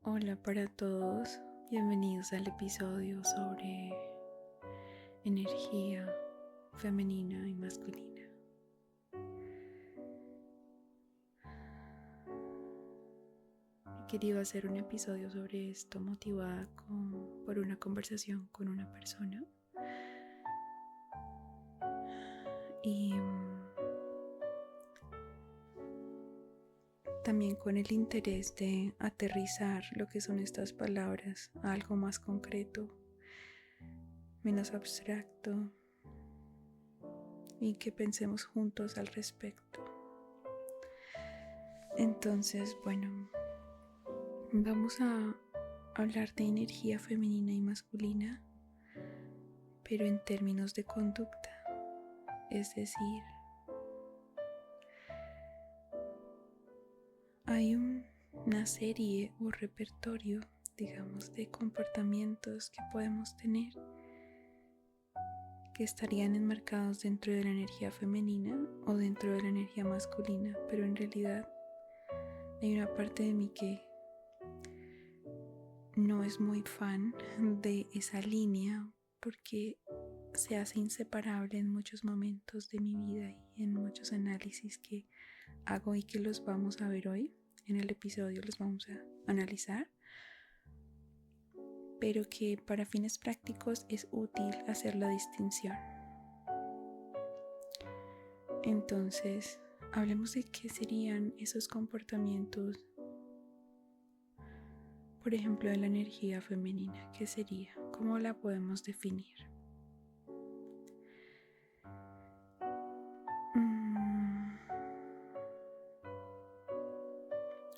Hola para todos, bienvenidos al episodio sobre energía femenina y masculina. He querido hacer un episodio sobre esto motivada por una conversación con una persona y también con el interés de aterrizar lo que son estas palabras a algo más concreto, menos abstracto, y que pensemos juntos al respecto. Entonces, bueno, vamos a hablar de energía femenina y masculina, pero en términos de conducta, es decir, hay una serie o repertorio, digamos, de comportamientos que podemos tener que estarían enmarcados dentro de la energía femenina o dentro de la energía masculina, pero en realidad hay una parte de mí que no es muy fan de esa línea porque se hace inseparable en muchos momentos de mi vida y en muchos análisis que hago y que los vamos a ver hoy. En el episodio los vamos a analizar, pero que para fines prácticos es útil hacer la distinción. Entonces, hablemos de qué serían esos comportamientos. Por ejemplo, de la energía femenina, ¿qué sería? ¿Cómo la podemos definir?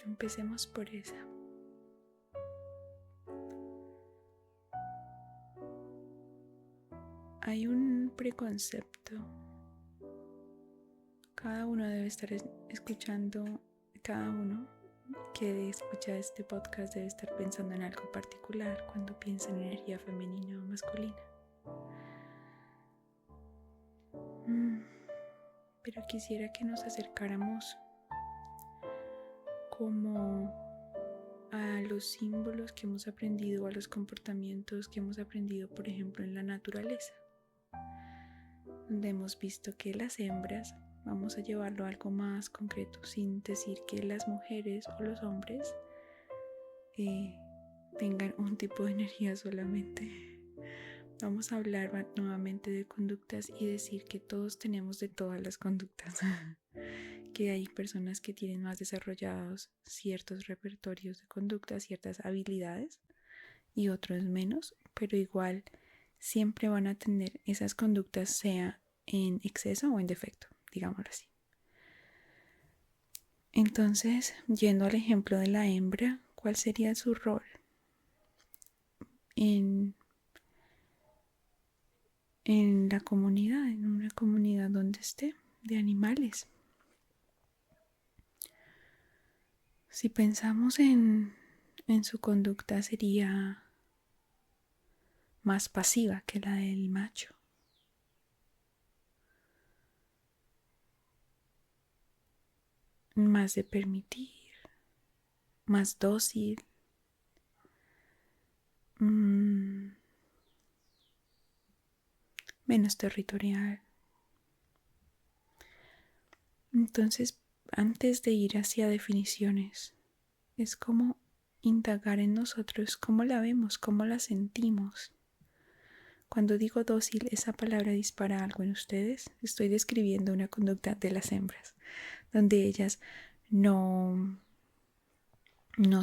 Empecemos por esa. Hay un preconcepto. Cada uno debe estar escuchando, cada uno que escucha este podcast debe estar pensando en algo particular cuando piensa en energía femenina o masculina. Pero quisiera que nos acercáramos como a los símbolos que hemos aprendido, a los comportamientos que hemos aprendido, por ejemplo, en la naturaleza, donde hemos visto que las hembras, vamos a llevarlo a algo más concreto, sin decir que las mujeres o los hombres tengan un tipo de energía solamente. Vamos a hablar nuevamente de conductas y decir que todos tenemos de todas las conductas. Que hay personas que tienen más desarrollados ciertos repertorios de conducta, ciertas habilidades y otros menos, pero igual siempre van a tener esas conductas, sea en exceso o en defecto, digámoslo así. Entonces, yendo al ejemplo de la hembra, ¿cuál sería su rol en la comunidad, en una comunidad donde esté, de animales? Si pensamos en su conducta, sería más pasiva que la del macho. Más de permitir, más dócil, menos territorial. Entonces, antes de ir hacia definiciones, es como indagar en nosotros cómo la vemos, cómo la sentimos. Cuando digo dócil, esa palabra dispara algo en ustedes. Estoy describiendo una conducta de las hembras, donde ellas no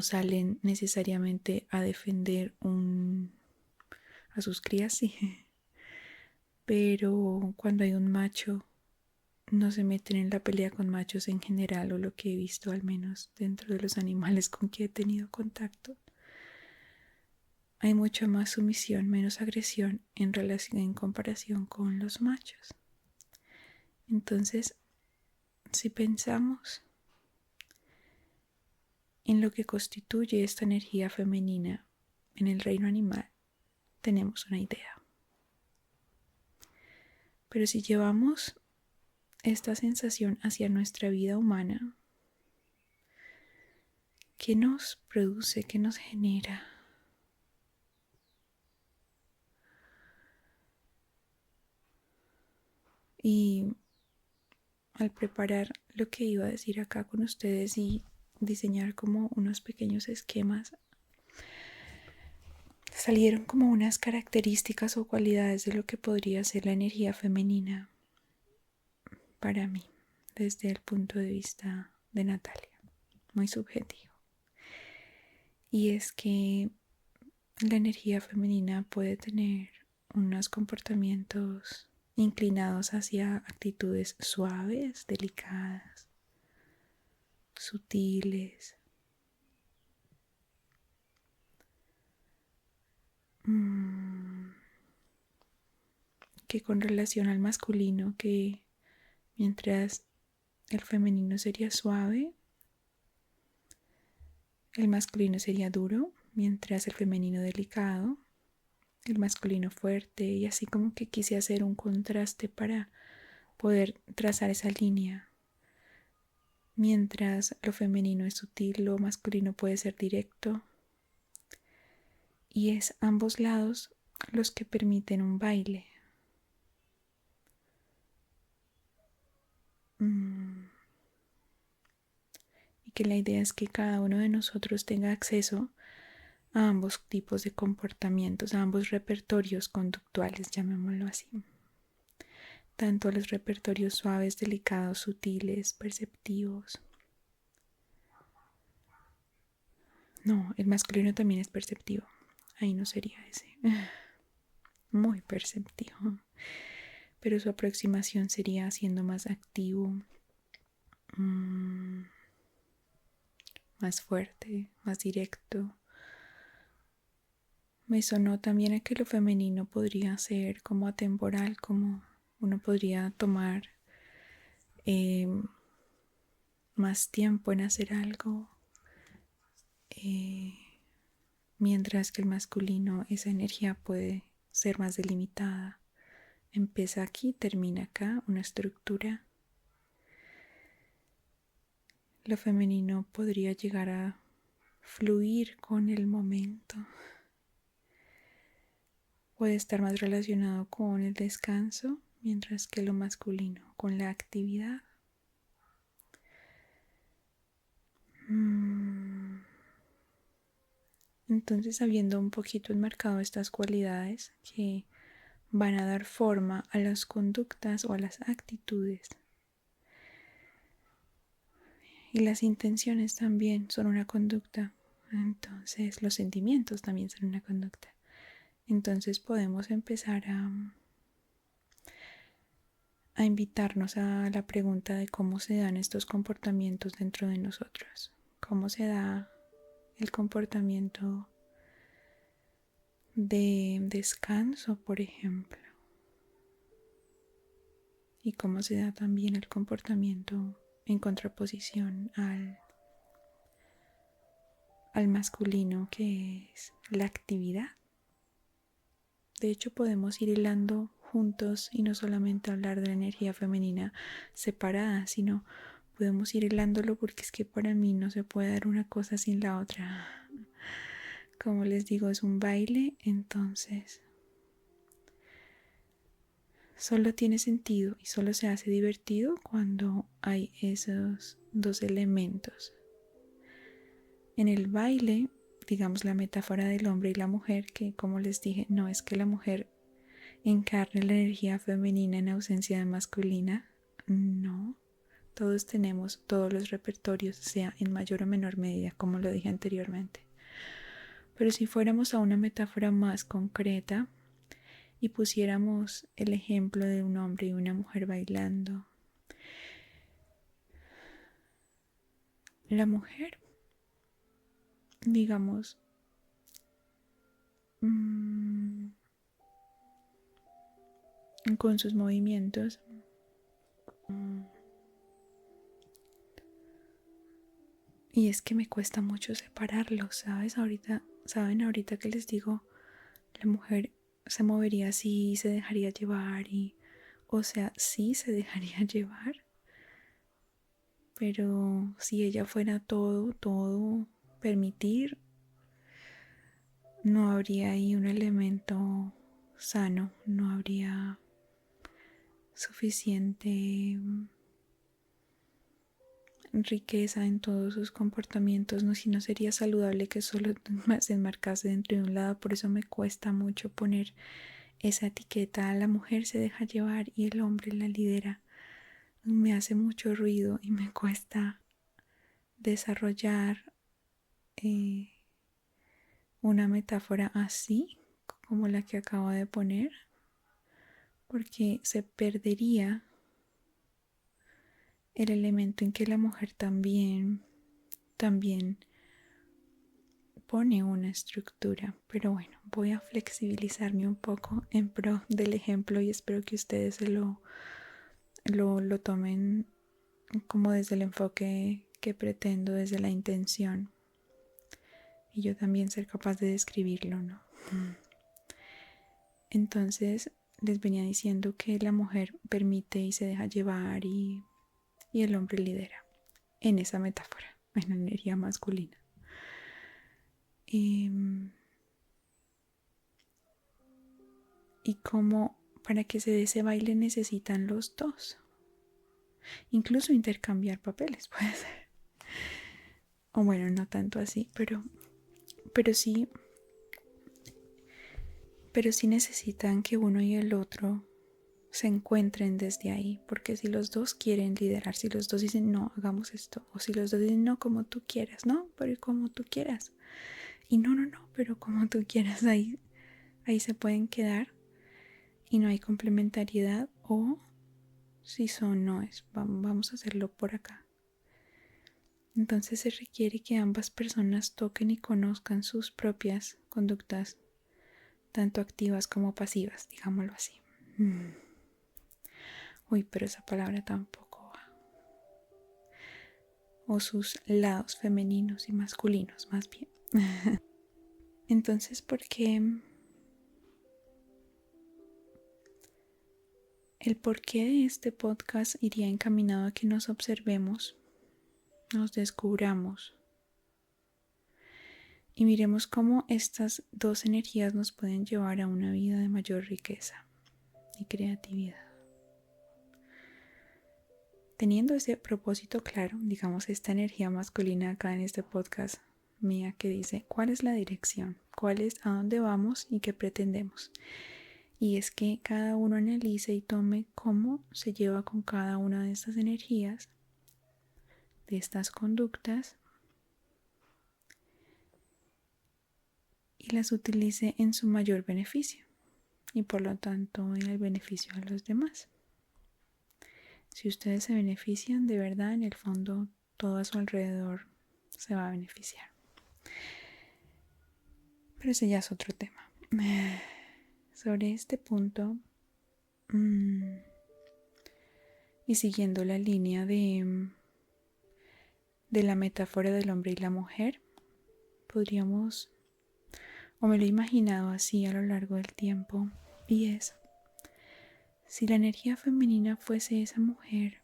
salen necesariamente a defender a sus crías, sí. Pero cuando hay un macho, no se meten en la pelea con machos en general, o lo que he visto al menos dentro de los animales con que he tenido contacto. Hay mucha más sumisión, menos agresión en comparación con los machos. Entonces, si pensamos en lo que constituye esta energía femenina en el reino animal, tenemos una idea. Pero si llevamos esta sensación hacia nuestra vida humana, ¿Qué nos produce? ¿Qué nos genera? Y al preparar lo que iba a decir acá con ustedes y diseñar como unos pequeños esquemas, salieron como unas características o cualidades de lo que podría ser la energía femenina para mí, desde el punto de vista de Natalia, muy subjetivo. Y es que la energía femenina puede tener unos comportamientos inclinados hacia actitudes suaves, delicadas, sutiles, que con relación al masculino, que mientras el femenino sería suave, el masculino sería duro, mientras el femenino delicado, el masculino fuerte, y así como que quise hacer un contraste para poder trazar esa línea. Mientras lo femenino es sutil, lo masculino puede ser directo, y es ambos lados los que permiten un baile. Y que la idea es que cada uno de nosotros tenga acceso a ambos tipos de comportamientos, a ambos repertorios conductuales, llamémoslo así. Tanto los repertorios suaves, delicados, sutiles, perceptivos. No, el masculino también es perceptivo. Ahí no sería ese. Muy perceptivo. Pero su aproximación sería siendo más activo, más fuerte, más directo. Me sonó también a que lo femenino podría ser como atemporal, como uno podría tomar más tiempo en hacer algo, mientras que el masculino, esa energía puede ser más delimitada. Empieza aquí, termina acá, una estructura. Lo femenino podría llegar a fluir con el momento. Puede estar más relacionado con el descanso, mientras que lo masculino con la actividad. Entonces, habiendo un poquito enmarcado estas cualidades que van a dar forma a las conductas o a las actitudes, y las intenciones también son una conducta, entonces los sentimientos también son una conducta. Entonces podemos empezar a invitarnos a la pregunta de cómo se dan estos comportamientos dentro de nosotros, cómo se da el comportamiento de descanso, por ejemplo, y cómo se da también el comportamiento en contraposición al masculino, que es la actividad. De hecho, podemos ir hilando juntos y no solamente hablar de la energía femenina separada, sino podemos ir hilándolo, porque es que para mí no se puede dar una cosa sin la otra. Como les digo, es un baile, entonces solo tiene sentido y solo se hace divertido cuando hay esos dos elementos. En el baile, digamos, la metáfora del hombre y la mujer, que como les dije, no es que la mujer encarne la energía femenina en ausencia de masculina, no. Todos tenemos todos los repertorios, sea en mayor o menor medida, como lo dije anteriormente. Pero si fuéramos a una metáfora más concreta y pusiéramos el ejemplo de un hombre y una mujer bailando, la mujer, digamos, con sus movimientos, y es que me cuesta mucho separarlo, ¿sabes? Ahorita que les digo, la mujer se movería así, se dejaría llevar o sea, sí se dejaría llevar, pero si ella fuera todo permitir, no habría ahí un elemento sano, no habría suficiente riqueza en todos sus comportamientos, no, si no sería saludable que solo se enmarcase dentro de un lado. Por eso me cuesta mucho poner esa etiqueta: la mujer se deja llevar y el hombre la lidera. Me hace mucho ruido y me cuesta desarrollar una metáfora así como la que acabo de poner, porque se perdería el elemento en que la mujer también pone una estructura. Pero bueno, voy a flexibilizarme un poco en pro del ejemplo y espero que ustedes lo tomen como desde el enfoque que pretendo, desde la intención, y yo también ser capaz de describirlo, ¿no? Entonces les venía diciendo que la mujer permite y se deja llevar y el hombre lidera en esa metáfora, en la energía masculina. Y como para que se dé ese baile necesitan los dos, incluso intercambiar papeles puede ser, o bueno, no tanto así, pero sí necesitan que uno y el otro se encuentren desde ahí, porque si los dos quieren liderar, si los dos dicen no, hagamos esto, o si los dos dicen no, como tú quieras, no, pero como tú quieras, y no, pero como tú quieras, ahí se pueden quedar y no hay complementariedad, o si son no es, vamos a hacerlo por acá. Entonces se requiere que ambas personas toquen y conozcan sus propias conductas, tanto activas como pasivas, digámoslo así. Uy, pero esa palabra tampoco va. O sus lados femeninos y masculinos, más bien. Entonces, el porqué de este podcast iría encaminado a que nos observemos, nos descubramos y miremos cómo estas dos energías nos pueden llevar a una vida de mayor riqueza y creatividad. Teniendo ese propósito claro, digamos, esta energía masculina acá en este podcast mía que dice cuál es la dirección, cuál es a dónde vamos y qué pretendemos. Y es que cada uno analice y tome cómo se lleva con cada una de estas energías, de estas conductas, y las utilice en su mayor beneficio y por lo tanto en el beneficio de los demás. Si ustedes se benefician, de verdad, en el fondo, todo a su alrededor se va a beneficiar. Pero ese ya es otro tema. Sobre este punto, y siguiendo la línea de la metáfora del hombre y la mujer, podríamos, o me lo he imaginado así a lo largo del tiempo, y es: si la energía femenina fuese esa mujer,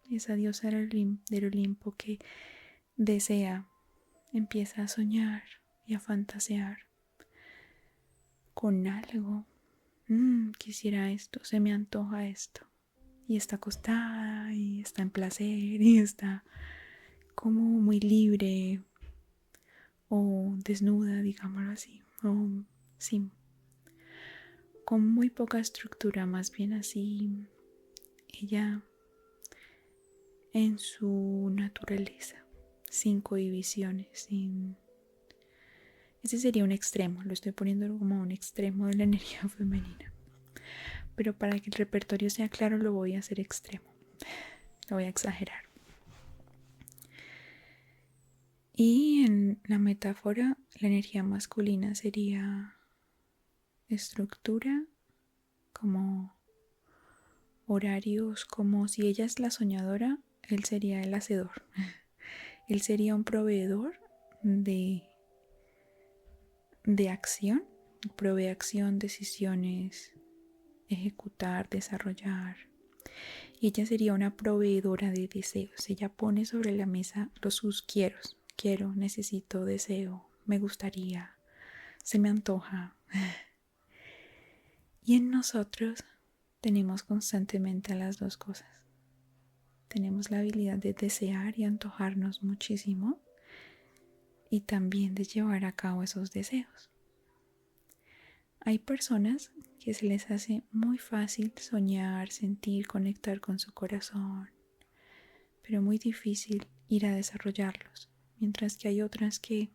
esa diosa del Olimpo que desea, empieza a soñar y a fantasear con algo, quisiera esto, se me antoja esto, y está acostada y está en placer y está como muy libre o desnuda, digámoslo así, o sí, con muy poca estructura, más bien así, ella en su naturaleza, sin cohibiciones, sin... Ese sería un extremo, lo estoy poniendo como un extremo de la energía femenina. Pero para que el repertorio sea claro, lo voy a hacer extremo, lo voy a exagerar. Y en la metáfora, la energía masculina sería estructura, como horarios, como si ella es la soñadora, él sería el hacedor. Él sería un proveedor de acción, provee acción, decisiones, ejecutar, desarrollar. Y ella sería una proveedora de deseos. Ella pone sobre la mesa sus quieros, quiero, necesito, deseo, me gustaría, se me antoja. Y en nosotros tenemos constantemente las dos cosas. Tenemos la habilidad de desear y antojarnos muchísimo y también de llevar a cabo esos deseos. Hay personas que se les hace muy fácil soñar, sentir, conectar con su corazón, pero muy difícil ir a desarrollarlos, mientras que hay otras que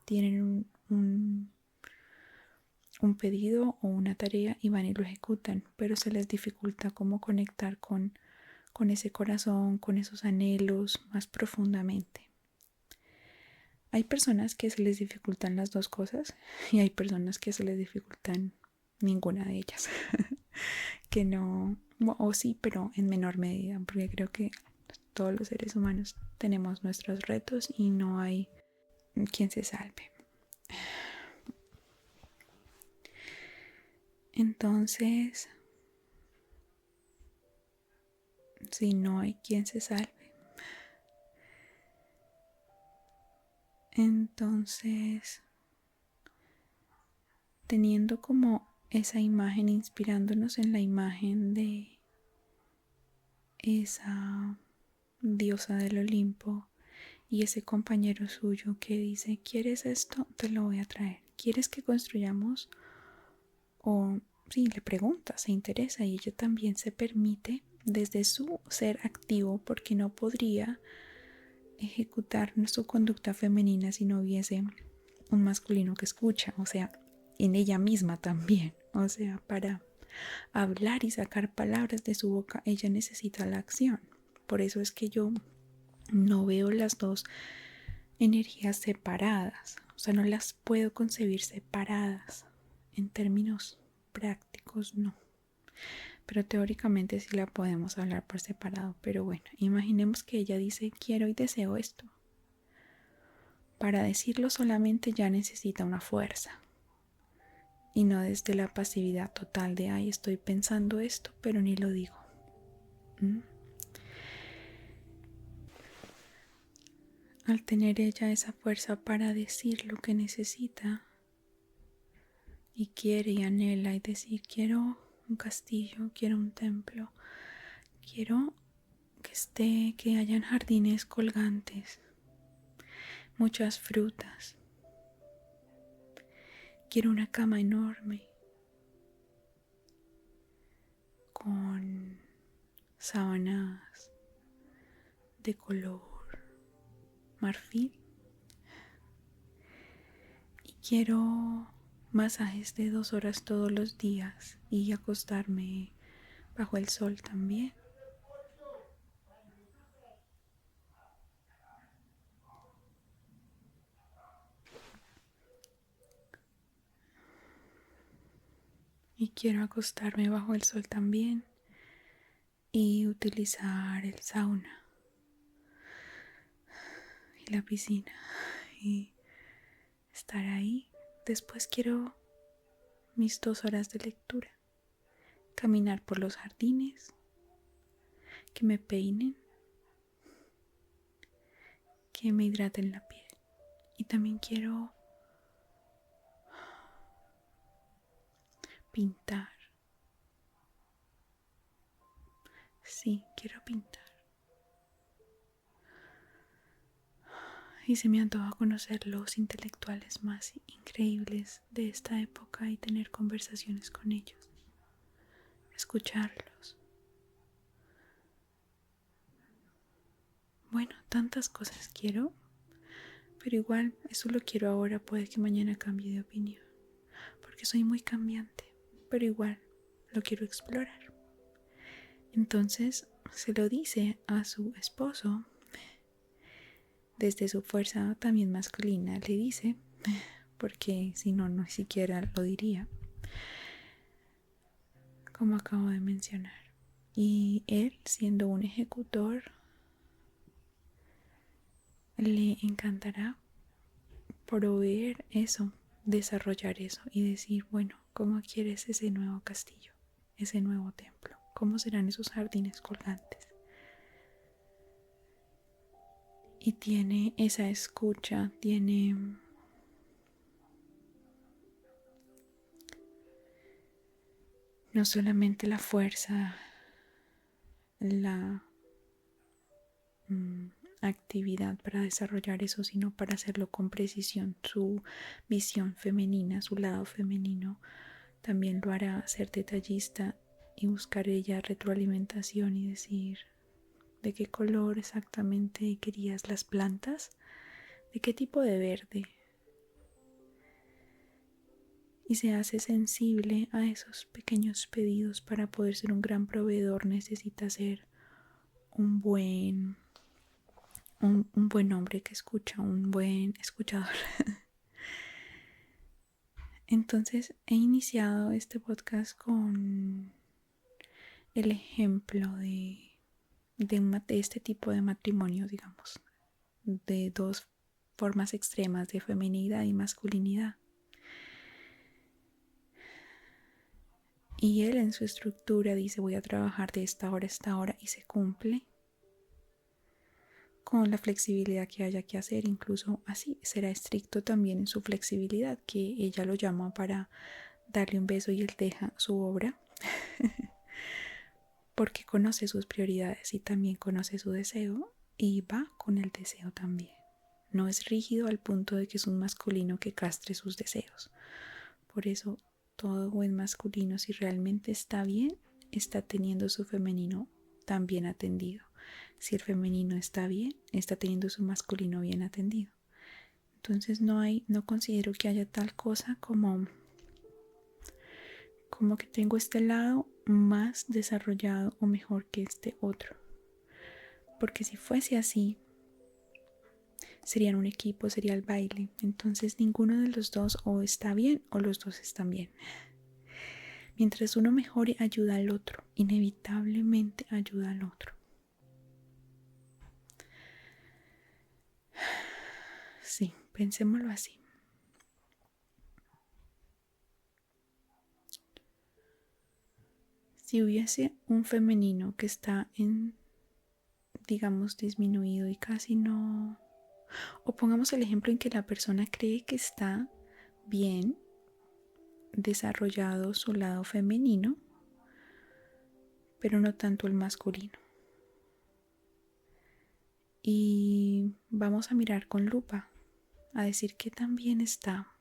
tienen un pedido o una tarea y van y lo ejecutan, pero se les dificulta cómo conectar con ese corazón, con esos anhelos más profundamente. Hay personas que se les dificultan las dos cosas y hay personas que se les dificultan ninguna de ellas. Que no, o sí, pero en menor medida, porque creo que todos los seres humanos tenemos nuestros retos y no hay quien se salve. Entonces, si no hay quien se salve, entonces, teniendo como esa imagen, inspirándonos en la imagen de esa diosa del Olimpo y ese compañero suyo que dice, ¿quieres esto? Te lo voy a traer. ¿Quieres que construyamos? O sí, le pregunta, se interesa y ella también se permite desde su ser activo, porque no podría ejecutar su conducta femenina si no hubiese un masculino que escucha, o sea, en ella misma también, o sea, para hablar y sacar palabras de su boca, ella necesita la acción. Por eso es que yo no veo las dos energías separadas, o sea, no las puedo concebir separadas en términos prácticos, no. Pero teóricamente sí la podemos hablar por separado. Pero bueno, imaginemos que ella dice, quiero y deseo esto. Para decirlo solamente ya necesita una fuerza. Y no desde la pasividad total de, ay, estoy pensando esto, pero ni lo digo. Al tener ella esa fuerza para decir lo que necesita y quiere y anhela y decir, quiero un castillo, quiero un templo, quiero que hayan jardines colgantes, muchas frutas, quiero una cama enorme con sábanas de color marfil y quiero masajes de 2 horas todos los días y acostarme bajo el sol también. Y quiero acostarme bajo el sol también y utilizar el sauna y la piscina y estar ahí. Después quiero mis 2 horas de lectura, caminar por los jardines, que me peinen, que me hidraten la piel. Y también quiero pintar. Sí, quiero pintar. Y se me antoja conocer los intelectuales más increíbles de esta época y tener conversaciones con ellos, escucharlos. Bueno, tantas cosas quiero, pero igual eso lo quiero ahora, puede que mañana cambie de opinión, porque soy muy cambiante, pero igual lo quiero explorar. Entonces se lo dice a su esposo. Desde su fuerza también masculina le dice, porque si no, no siquiera lo diría, como acabo de mencionar. Y él, siendo un ejecutor, le encantará proveer eso, desarrollar eso y decir, bueno, ¿cómo quieres ese nuevo castillo, ese nuevo templo? ¿Cómo serán esos jardines colgantes? y tiene esa escucha, tiene no solamente la fuerza, la actividad para desarrollar eso, sino para hacerlo con precisión. Su visión femenina, su lado femenino, también lo hará ser detallista y buscar ella retroalimentación y decir de qué color exactamente querías las plantas, de qué tipo de verde. Y se hace sensible a esos pequeños pedidos. Para poder ser un gran proveedor necesita ser un buen hombre que escucha, un buen escuchador. Entonces he iniciado este podcast con el ejemplo de este tipo de matrimonio, digamos, de dos formas extremas de feminidad y masculinidad. Y él en su estructura dice: voy a trabajar de esta hora a esta hora, y se cumple con la flexibilidad que haya que hacer. Incluso así será estricto también en su flexibilidad, que ella lo llama para darle un beso y él deja su obra porque conoce sus prioridades y también conoce su deseo y va con el deseo también. No es rígido al punto de que es un masculino que castre sus deseos. Por eso todo buen masculino, si realmente está bien, está teniendo su femenino tan bien atendido. Si el femenino está bien, está teniendo su masculino bien atendido. Entonces no considero que haya tal cosa como que tengo este lado más desarrollado o mejor que este otro. Porque si fuese así, serían un equipo, sería el baile. Entonces ninguno de los dos o está bien o los dos están bien. Mientras uno mejore, ayuda al otro. Inevitablemente ayuda al otro. Sí, pensémoslo así. Si hubiese un femenino que está digamos, disminuido y casi no... O pongamos el ejemplo en que la persona cree que está bien desarrollado su lado femenino, pero no tanto el masculino. Y vamos a mirar con lupa, a decir que también está.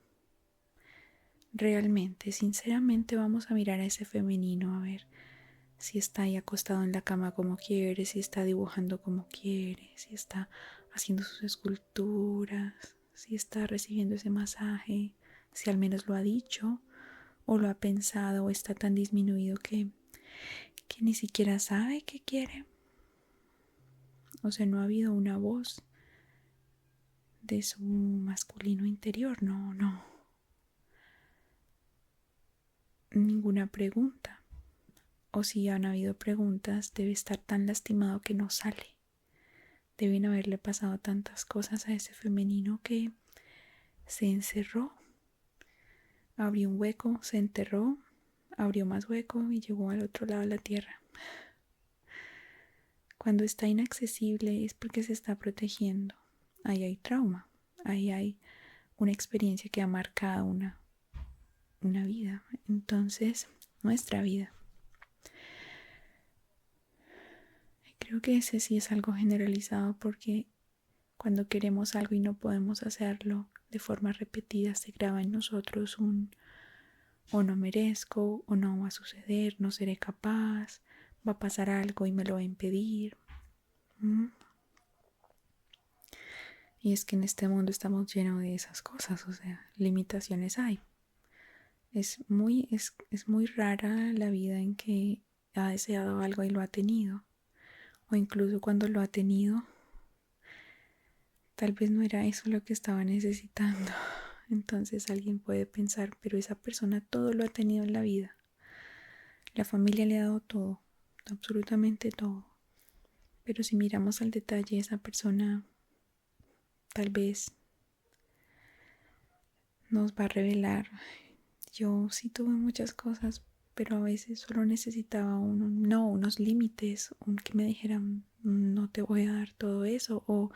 Realmente, sinceramente, vamos a mirar a ese femenino, a ver si está ahí acostado en la cama como quiere, si está dibujando como quiere, si está haciendo sus esculturas, si está recibiendo ese masaje, si al menos lo ha dicho o lo ha pensado, o está tan disminuido que ni siquiera sabe qué quiere. O sea, no ha habido una voz de su masculino interior, no. Ninguna pregunta. O si han habido preguntas, debe estar tan lastimado que no sale. Deben haberle pasado tantas cosas a ese femenino que se encerró, abrió un hueco, se enterró, abrió más hueco y llegó al otro lado de la tierra. Cuando está inaccesible es porque se está protegiendo. Ahí hay trauma, ahí hay una experiencia que ha marcado una vida. Entonces, nuestra vida. Creo que ese sí es algo generalizado, porque cuando queremos algo y no podemos hacerlo de forma repetida, se graba en nosotros un o no merezco, o no va a suceder, no seré capaz, va a pasar algo y me lo va a impedir. Y es que en este mundo estamos llenos de esas cosas, o sea, limitaciones hay. Es muy rara la vida en que ha deseado algo y lo ha tenido. O incluso cuando lo ha tenido, tal vez no era eso lo que estaba necesitando. Entonces alguien puede pensar, pero esa persona todo lo ha tenido en la vida. La familia le ha dado todo, absolutamente todo. Pero si miramos al detalle, esa persona tal vez nos va a revelar: yo sí tuve muchas cosas, pero a veces solo necesitaba unos límites, que me dijeran: no te voy a dar todo eso, o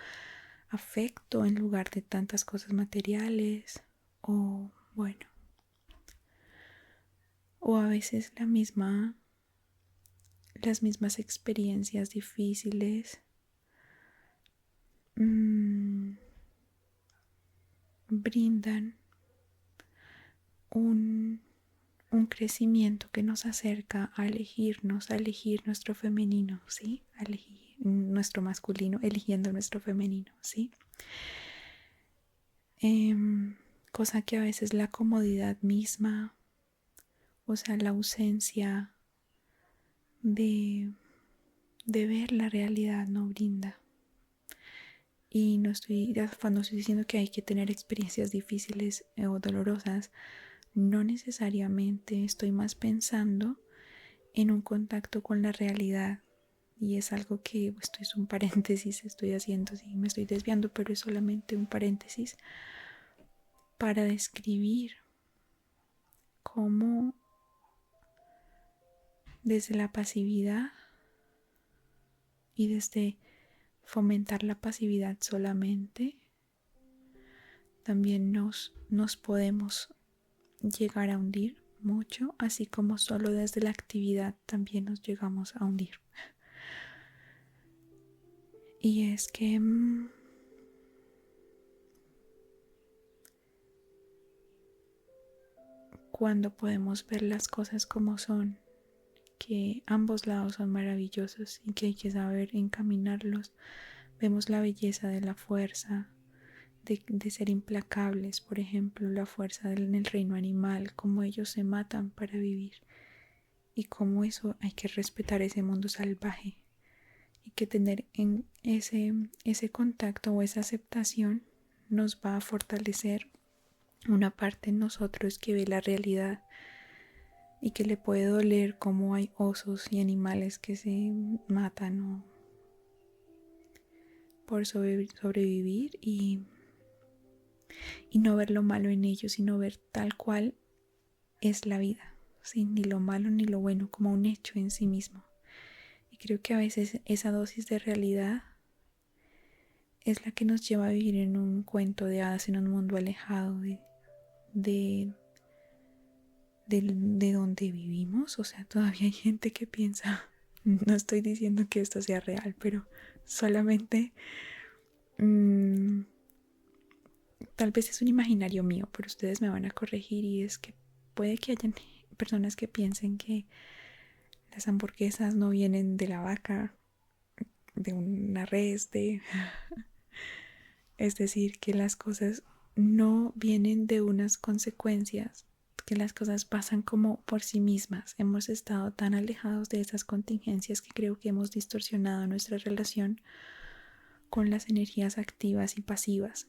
afecto en lugar de tantas cosas materiales, o bueno, o a veces las mismas experiencias difíciles brindan un crecimiento que nos acerca a elegirnos, a elegir nuestro femenino, ¿sí? A elegir nuestro masculino, eligiendo nuestro femenino, ¿sí? Cosa que a veces la comodidad misma, o sea, la ausencia de ver la realidad no brinda. Y no estoy diciendo que hay que tener experiencias difíciles o dolorosas. No necesariamente, estoy más pensando en un contacto con la realidad. Y es algo que, esto es un paréntesis, estoy haciendo, sí, me estoy desviando, pero es solamente un paréntesis para describir cómo desde la pasividad y desde fomentar la pasividad solamente, también nos podemos llegar a hundir mucho, así como solo desde la actividad también nos llegamos a hundir. Y es que cuando podemos ver las cosas como son, que ambos lados son maravillosos y que hay que saber encaminarlos, vemos la belleza de la fuerza, de ser implacables, por ejemplo, la fuerza en el reino animal, cómo ellos se matan para vivir y cómo eso hay que respetar ese mundo salvaje y que tener en ese contacto o esa aceptación nos va a fortalecer una parte en nosotros que ve la realidad y que le puede doler cómo hay osos y animales que se matan por sobrevivir y no ver lo malo en ellos, sino ver tal cual es la vida, ¿sí? Ni lo malo ni lo bueno, como un hecho en sí mismo. Y creo que a veces esa dosis de realidad es la que nos lleva a vivir en un cuento de hadas, en un mundo alejado de, de donde vivimos. O sea, todavía hay gente que piensa, no estoy diciendo que esto sea real, pero solamente tal vez es un imaginario mío, pero ustedes me van a corregir, y es que puede que hayan personas que piensen que las hamburguesas no vienen de la vaca, de una res, es decir, que las cosas no vienen de unas consecuencias, que las cosas pasan como por sí mismas. Hemos estado tan alejados de esas contingencias que creo que hemos distorsionado nuestra relación con las energías activas y pasivas.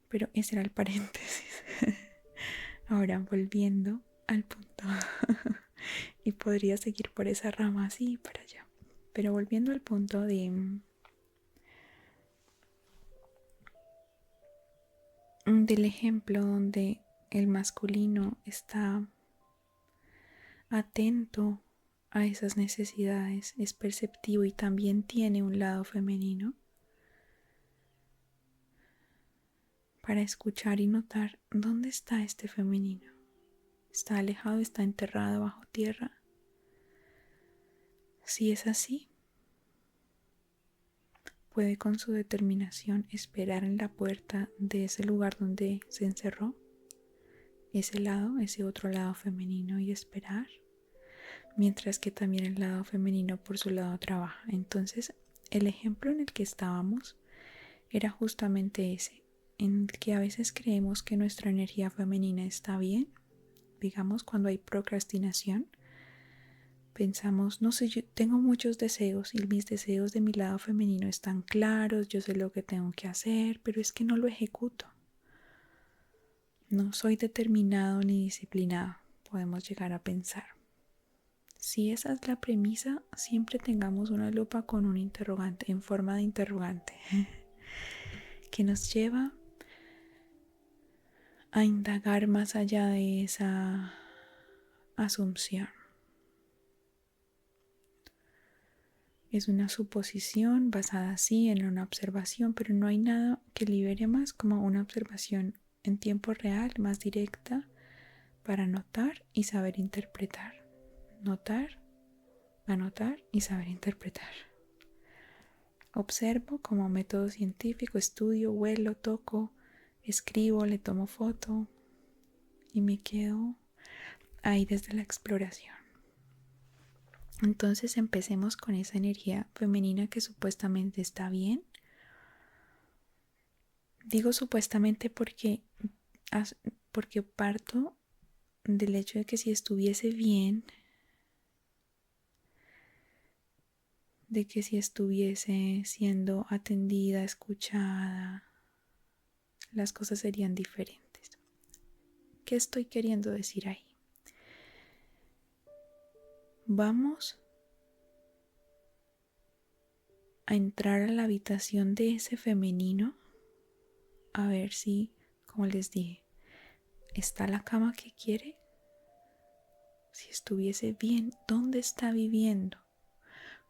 Pero ese era el paréntesis. Ahora volviendo al punto. Y podría seguir por esa rama así y para allá. Pero volviendo al punto del ejemplo donde el masculino está atento a esas necesidades, es perceptivo y también tiene un lado femenino para escuchar y notar dónde está este femenino. ¿Está alejado? ¿Está enterrado bajo tierra? Si es así, puede con su determinación esperar en la puerta de ese lugar donde se encerró, ese otro lado femenino, y esperar, mientras que también el lado femenino por su lado trabaja. Entonces, el ejemplo en el que estábamos era justamente ese, en el que a veces creemos que nuestra energía femenina está bien. Digamos, cuando hay procrastinación, pensamos, no sé, yo tengo muchos deseos y mis deseos de mi lado femenino están claros, yo sé lo que tengo que hacer, pero es que no lo ejecuto. No soy determinado ni disciplinado, podemos llegar a pensar. Si esa es la premisa, siempre tengamos una lupa con un interrogante, en forma de interrogante, que nos lleva a indagar más allá de esa asunción. Es una suposición basada así en una observación, pero no hay nada que libere más como una observación en tiempo real, más directa, para notar y saber interpretar. Notar, anotar y saber interpretar. Observo como método científico, estudio, huelo, toco, escribo, le tomo foto y me quedo ahí desde la exploración. Entonces empecemos con esa energía femenina que supuestamente está bien. Digo supuestamente porque parto del hecho de que si estuviese bien, de que si estuviese siendo atendida, escuchada, las cosas serían diferentes. ¿Qué estoy queriendo decir ahí? Vamos a entrar a la habitación de ese femenino a ver si, como les dije, está la cama que quiere. Si estuviese bien, ¿dónde está viviendo?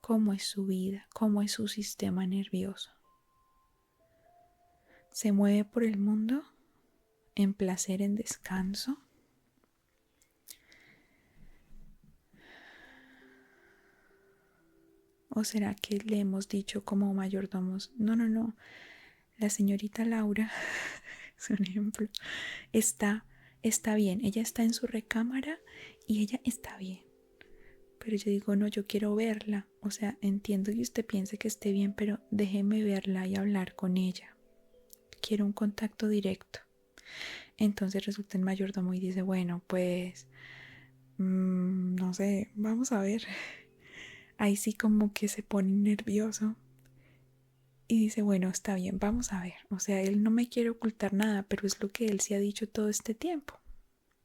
¿Cómo es su vida? ¿Cómo es su sistema nervioso? ¿Se mueve por el mundo en placer, en descanso? ¿O será que le hemos dicho como mayordomos, no, la señorita Laura, es un ejemplo, está bien, ella está en su recámara y ella está bien? Pero yo digo, no, yo quiero verla. O sea, entiendo que usted piense que esté bien, pero déjeme verla y hablar con ella. Quiero un contacto directo. Entonces resulta el mayordomo y dice, bueno, pues, no sé, vamos a ver. Ahí sí como que se pone nervioso y dice, bueno, está bien, vamos a ver. O sea, él no me quiere ocultar nada, pero es lo que él se ha dicho todo este tiempo.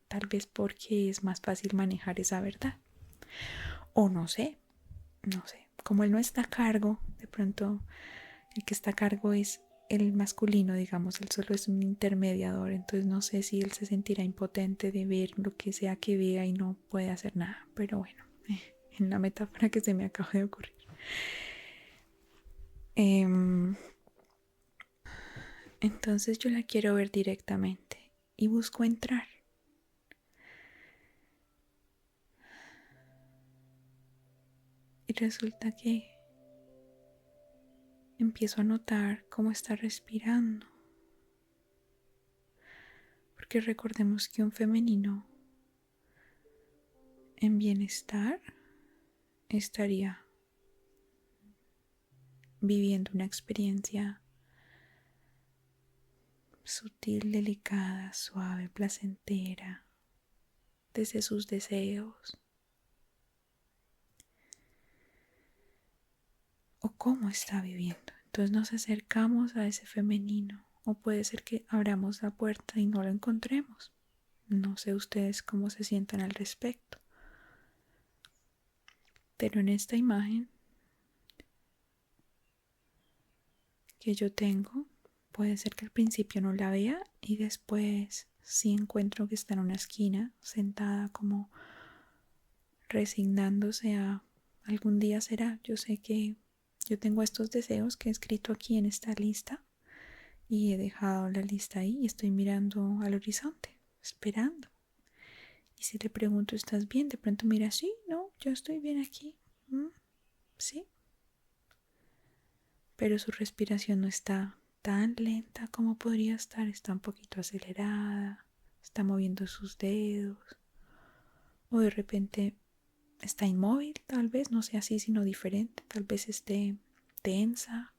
Tal vez porque es más fácil manejar esa verdad. O no sé. Como él no está a cargo, de pronto el que está a cargo es el masculino, digamos, él solo es un intermediador, entonces no sé si él se sentirá impotente de ver lo que sea que vea y no puede hacer nada, pero bueno, en la metáfora que se me acaba de ocurrir. Entonces yo la quiero ver directamente y busco entrar. Y resulta que empiezo a notar cómo está respirando. Porque recordemos que un femenino en bienestar estaría viviendo una experiencia sutil, delicada, suave, placentera, desde sus deseos. O cómo está viviendo. Entonces nos acercamos a ese femenino. O puede ser que abramos la puerta y no lo encontremos. No sé ustedes cómo se sientan al respecto. Pero en esta imagen que yo tengo, puede ser que al principio no la vea y después sí encuentro que está en una esquina, sentada como resignándose a algún día será. Yo sé que yo tengo estos deseos que he escrito aquí en esta lista y he dejado la lista ahí y estoy mirando al horizonte, esperando. Y si le pregunto, ¿estás bien? De pronto mira, sí, no, yo estoy bien aquí. Sí. Pero su respiración no está tan lenta como podría estar, está un poquito acelerada, está moviendo sus dedos, o de repente está inmóvil, tal vez, no sea así, sino diferente, tal vez esté tensa,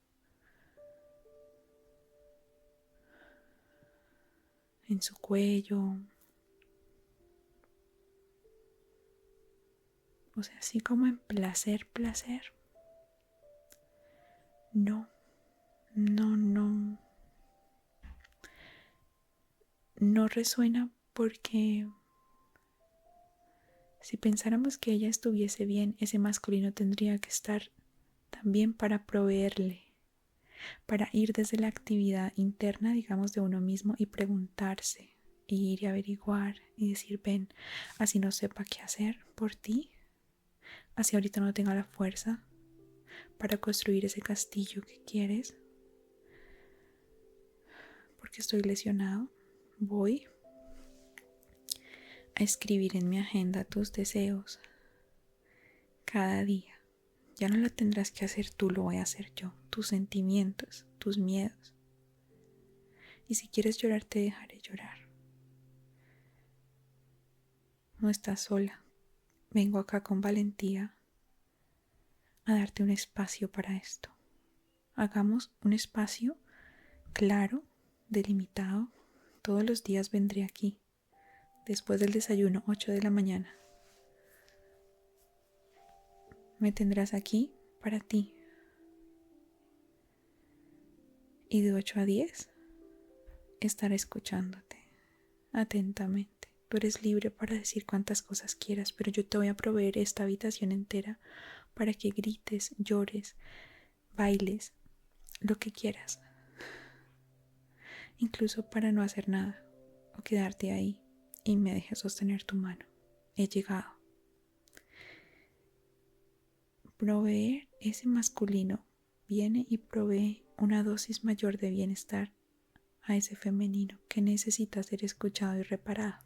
en su cuello, o sea, así como en placer, placer. No, no, no resuena porque si pensáramos que ella estuviese bien, ese masculino tendría que estar también para proveerle, para ir desde la actividad interna, digamos, de uno mismo y preguntarse, y ir y averiguar y decir, ven, así no sepa qué hacer por ti, así ahorita no tenga la fuerza, para construir ese castillo que quieres. Porque estoy lesionado, voy a escribir en mi agenda tus deseos cada día. Ya no lo tendrás que hacer tú, lo voy a hacer yo. Tus sentimientos, tus miedos. Y si quieres llorar, te dejaré llorar. No estás sola. Vengo acá con valentía a darte un espacio para esto. Hagamos un espacio claro, delimitado. Todos los días vendré aquí. Después del desayuno, 8 de la mañana. Me tendrás aquí para ti. Y de 8 a 10 estaré escuchándote atentamente. Tú eres libre para decir cuantas cosas quieras, pero yo te voy a proveer esta habitación entera para que grites, llores, bailes, lo que quieras. Incluso para no hacer nada o quedarte ahí y me dejes sostener tu mano. He llegado. Proveer ese masculino viene y provee una dosis mayor de bienestar a ese femenino que necesita ser escuchado y reparado.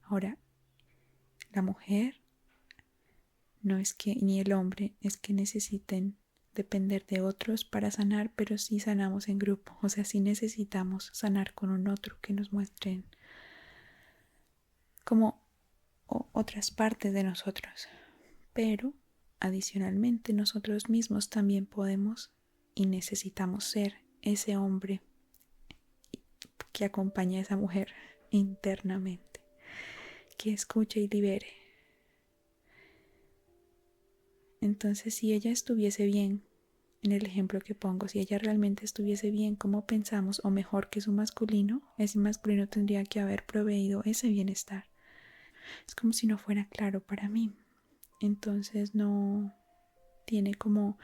Ahora, la mujer no es que, ni el hombre, es que necesiten depender de otros para sanar, pero sí sanamos en grupo. O sea, sí necesitamos sanar con un otro que nos muestren como otras partes de nosotros. Pero, adicionalmente, nosotros mismos también podemos y necesitamos ser ese hombre que acompaña a esa mujer internamente, que escuche y libere. Entonces, si ella estuviese bien, en el ejemplo que pongo, si ella realmente estuviese bien como pensamos o mejor que su masculino, ese masculino tendría que haber proveído ese bienestar. Es como si no fuera claro para mí. Entonces no tiene como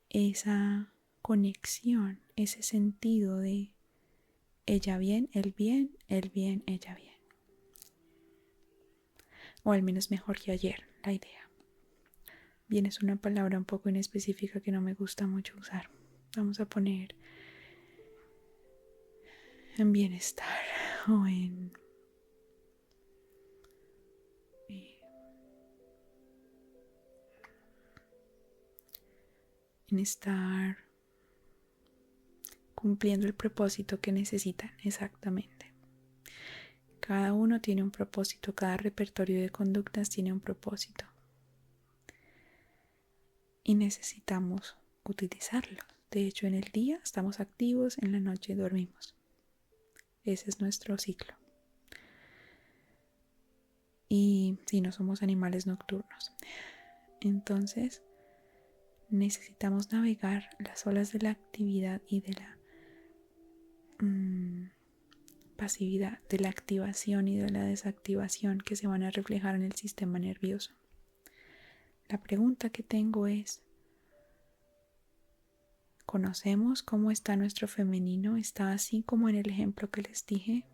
esa conexión, ese sentido de ella bien, él bien, él bien, ella bien. O al menos mejor que ayer, la idea. Bien, es una palabra un poco inespecífica que no me gusta mucho usar. Vamos a poner en bienestar o en estar cumpliendo el propósito que necesitan exactamente. Cada uno tiene un propósito, cada repertorio de conductas tiene un propósito. Y necesitamos utilizarlo. De hecho, en el día estamos activos, en la noche dormimos. Ese es nuestro ciclo. Y si no somos animales nocturnos. Entonces, necesitamos navegar las olas de la actividad y de la pasividad, de la activación y de la desactivación que se van a reflejar en el sistema nervioso. La pregunta que tengo es, ¿conocemos cómo está nuestro femenino? ¿Está así como en el ejemplo que les dije?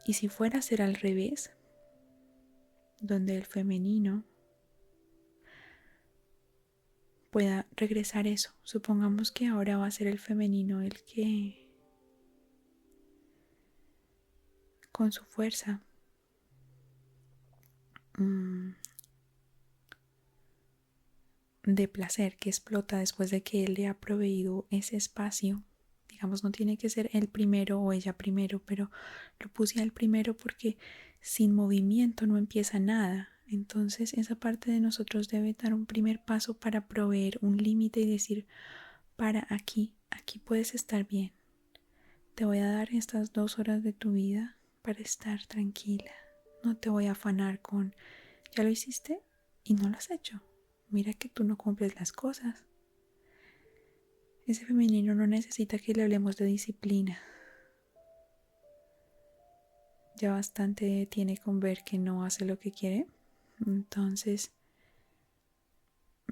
Y si fuera a ser al revés, donde el femenino pueda regresar eso. Supongamos que ahora va a ser el femenino el que con su fuerza de placer que explota después de que él le ha proveído ese espacio. Digamos, no tiene que ser él primero o ella primero, pero lo puse al primero porque sin movimiento no empieza nada. Entonces esa parte de nosotros debe dar un primer paso para proveer un límite y decir, para aquí puedes estar bien. Te voy a dar estas 2 horas de tu vida para estar tranquila. No te voy a afanar con, ¿ya lo hiciste? Y no lo has hecho. Mira que tú no cumples las cosas. Ese femenino no necesita que le hablemos de disciplina. Ya bastante tiene con ver que no hace lo que quiere. Entonces,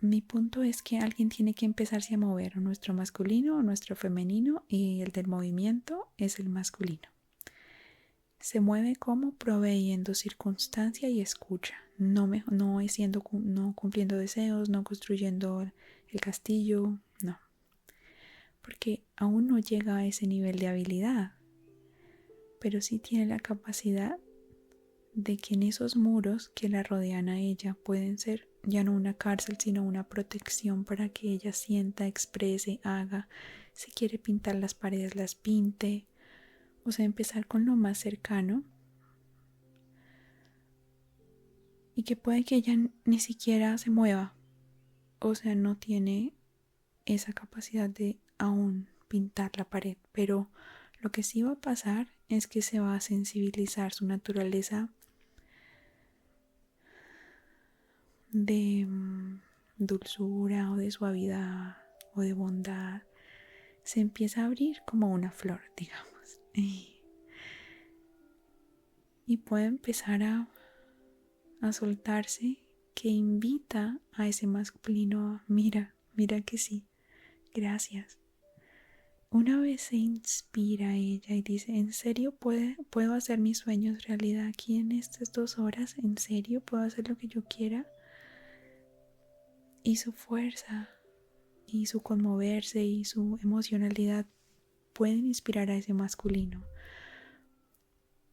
mi punto es que alguien tiene que empezarse a mover, nuestro masculino o nuestro femenino, y el del movimiento es el masculino. Se mueve como proveyendo circunstancia y escucha, no es no cumpliendo deseos, no construyendo el castillo, no, porque aún no llega a ese nivel de habilidad, pero sí tiene la capacidad de que en esos muros que la rodean a ella pueden ser ya no una cárcel, sino una protección para que ella sienta, exprese, haga. Si quiere pintar las paredes, las pinte. O sea, empezar con lo más cercano y que puede que ella ni siquiera se mueva. O sea, no tiene esa capacidad de aún pintar la pared, pero lo que sí va a pasar es que se va a sensibilizar su naturaleza de dulzura o de suavidad o de bondad. Se empieza a abrir como una flor, digamos. Y puede empezar a soltarse, que invita a ese masculino a, mira que sí, gracias. Una vez se inspira ella y dice, ¿en serio puedo hacer mis sueños realidad aquí en estas 2 horas? ¿En serio puedo hacer lo que yo quiera? Y su fuerza y su conmoverse y su emocionalidad pueden inspirar a ese masculino.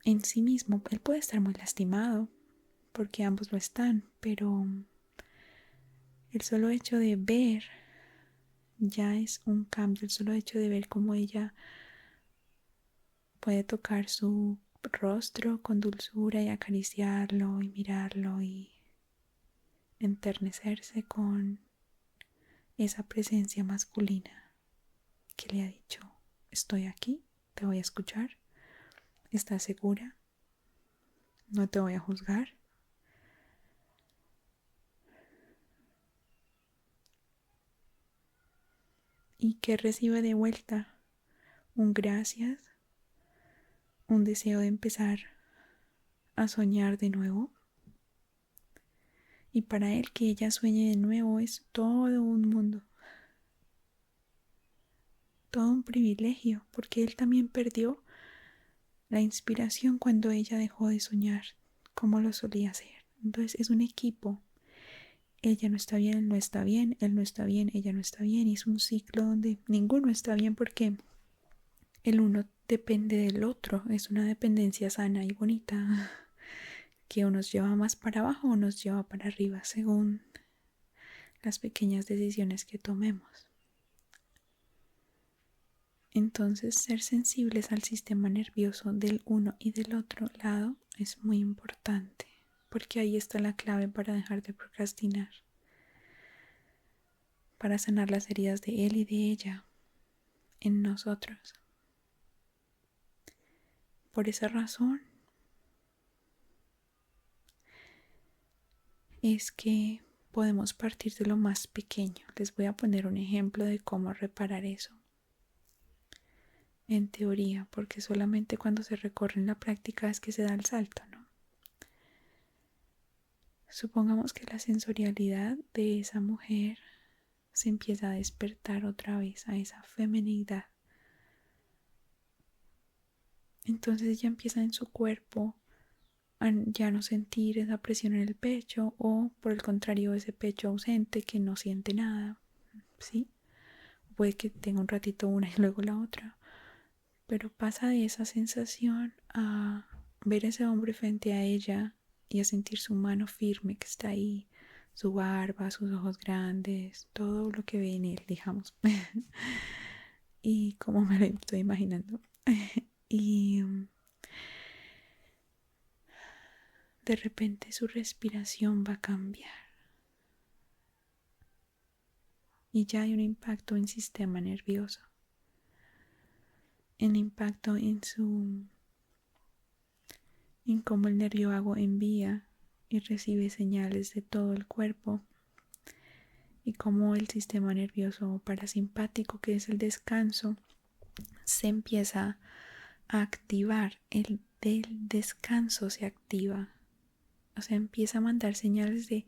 En sí mismo, él puede estar muy lastimado, porque ambos lo están, pero el solo hecho de ver ya es un cambio, el solo hecho de ver cómo ella puede tocar su rostro con dulzura y acariciarlo y mirarlo y enternecerse con esa presencia masculina que le ha dicho, estoy aquí, te voy a escuchar, estás segura, no te voy a juzgar. ¿Y qué recibe de vuelta? Un gracias, un deseo de empezar a soñar de nuevo. Y para él que ella sueñe de nuevo es todo un mundo, todo un privilegio, porque él también perdió la inspiración cuando ella dejó de soñar como lo solía hacer. Entonces es un equipo. Ella no está bien, él no está bien, él no está bien, ella no está bien. Y es un ciclo donde ninguno está bien porque el uno depende del otro. Es una dependencia sana y bonita que o nos lleva más para abajo o nos lleva para arriba según las pequeñas decisiones que tomemos. Entonces, ser sensibles al sistema nervioso del uno y del otro lado es muy importante, porque ahí está la clave para dejar de procrastinar, para sanar las heridas de él y de ella en nosotros. Por esa razón es que podemos partir de lo más pequeño. Les voy a poner un ejemplo de cómo reparar eso. En teoría, porque solamente cuando se recorre en la práctica es que se da el salto, ¿no? Supongamos que la sensorialidad de esa mujer se empieza a despertar otra vez a esa feminidad. Entonces ella empieza en su cuerpo a ya no sentir esa presión en el pecho o por el contrario ese pecho ausente que no siente nada, ¿sí? Puede que tenga un ratito una y luego la otra, pero pasa de esa sensación a ver a ese hombre frente a ella y a sentir su mano firme que está ahí, su barba, sus ojos grandes, todo lo que ve en él, digamos. Y como me lo estoy imaginando. Y de repente su respiración va a cambiar. Y ya hay un impacto en sistema nervioso. El impacto en cómo el nervio vago envía y recibe señales de todo el cuerpo. Y cómo el sistema nervioso parasimpático, que es el descanso, se empieza a activar. El del descanso se activa. O sea, empieza a mandar señales de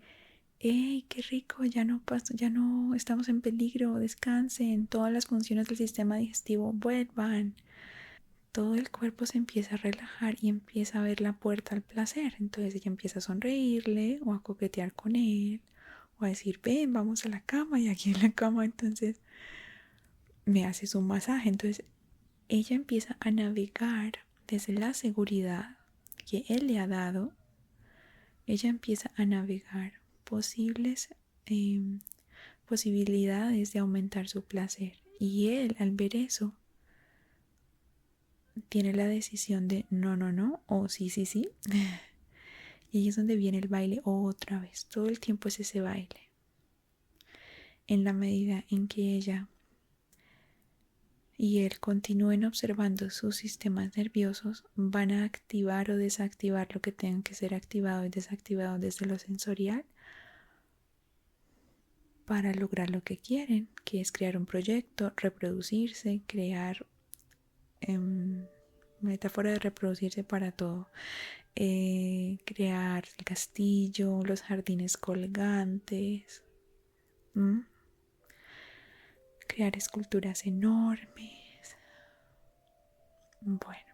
¡hey, qué rico! Ya no estamos en peligro, descansen, todas las funciones del sistema digestivo vuelvan. todo el cuerpo se empieza a relajar y empieza a ver la puerta al placer. Entonces ella empieza a sonreírle o a coquetear con él o a decir, ven, vamos a la cama, y aquí en la cama entonces me haces un masaje. Entonces ella empieza a navegar desde la seguridad que él le ha dado. Ella empieza a navegar posibilidades de aumentar su placer. Y él, al ver eso, tiene la decisión de no, no, no, o sí, sí, sí. Y ahí es donde viene el baile otra vez. Todo el tiempo es ese baile. En la medida en que ella y él continúen observando sus sistemas nerviosos, van a activar o desactivar lo que tengan que ser activado y desactivado desde lo sensorial para lograr lo que quieren, que es crear un proyecto, reproducirse, crear, metáfora de reproducirse para todo, crear el castillo, los jardines colgantes, crear esculturas enormes. Bueno,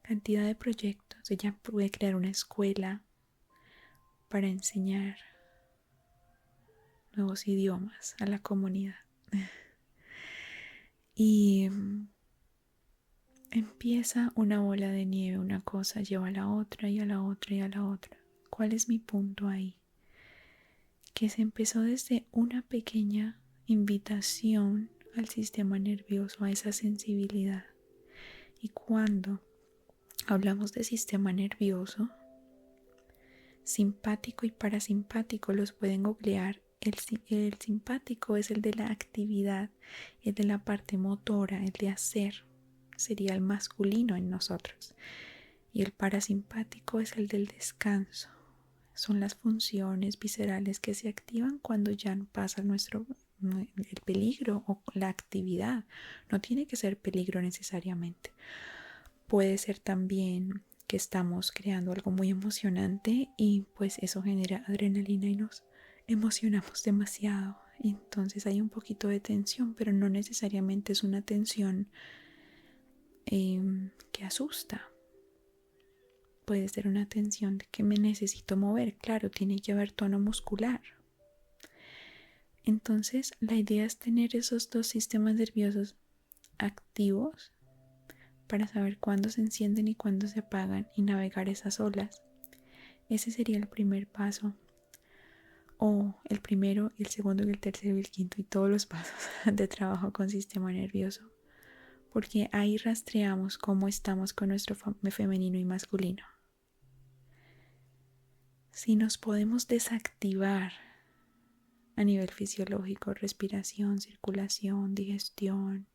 cantidad de proyectos. Ella puede crear una escuela para enseñar nuevos idiomas a la comunidad. Y empieza una bola de nieve, una cosa lleva a la otra y a la otra y a la otra. ¿Cuál es mi punto ahí? Que se empezó desde una pequeña invitación al sistema nervioso, a esa sensibilidad. Y cuando hablamos de sistema nervioso, simpático y parasimpático, los pueden googlear. El simpático es el de la actividad, el de la parte motora, el de hacer, sería el masculino en nosotros. Y el parasimpático es el del descanso. Son las funciones viscerales que se activan cuando ya pasa el peligro o la actividad. No tiene que ser peligro necesariamente. Puede ser también que estamos creando algo muy emocionante y pues eso genera adrenalina y nos emocionamos demasiado. Y entonces hay un poquito de tensión, pero no necesariamente es una tensión que asusta. Puede ser una tensión de que me necesito mover. Claro, tiene que haber tono muscular. Entonces, la idea es tener esos dos sistemas nerviosos activos para saber cuándo se encienden y cuándo se apagan y navegar esas olas. Ese sería el primer paso. O el primero, el segundo, el tercero y el quinto y todos los pasos de trabajo con sistema nervioso. Porque ahí rastreamos cómo estamos con nuestro femenino y masculino. Si nos podemos desactivar a nivel fisiológico, respiración, circulación, digestión,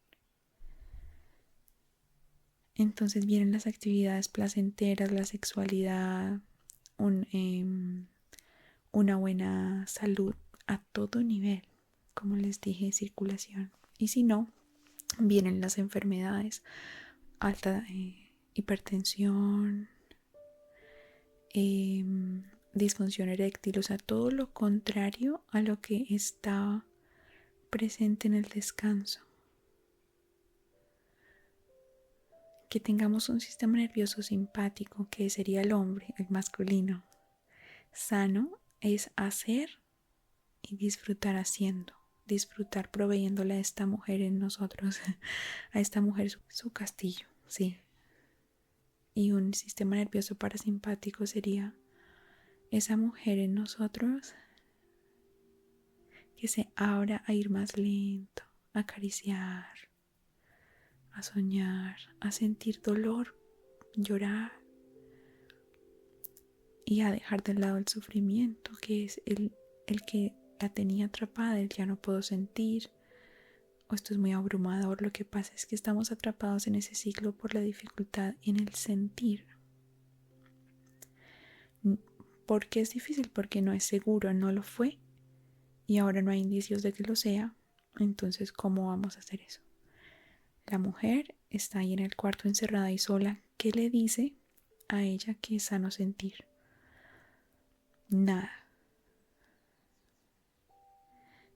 entonces vienen las actividades placenteras, la sexualidad, una buena salud a todo nivel, como les dije, circulación. Y si no, vienen las enfermedades, alta hipertensión, disfunción eréctil, o sea, todo lo contrario a lo que está presente en el descanso. Que tengamos un sistema nervioso simpático, que sería el hombre, el masculino. Sano es hacer y disfrutar haciendo, disfrutar proveyéndole a esta mujer en nosotros, a esta mujer su castillo, sí. Y un sistema nervioso parasimpático sería esa mujer en nosotros que se abra a ir más lento, a acariciar, a soñar, a sentir dolor, llorar y a dejar de lado el sufrimiento, que es el que la tenía atrapada, el ya no puedo sentir, o esto es muy abrumador. Lo que pasa es que estamos atrapados en ese ciclo por la dificultad en el sentir. ¿Por qué es difícil? Porque no es seguro, no lo fue y ahora no hay indicios de que lo sea. Entonces, ¿cómo vamos a hacer eso? La mujer está ahí en el cuarto encerrada y sola. ¿Qué le dice a ella que es sano sentir? Nada.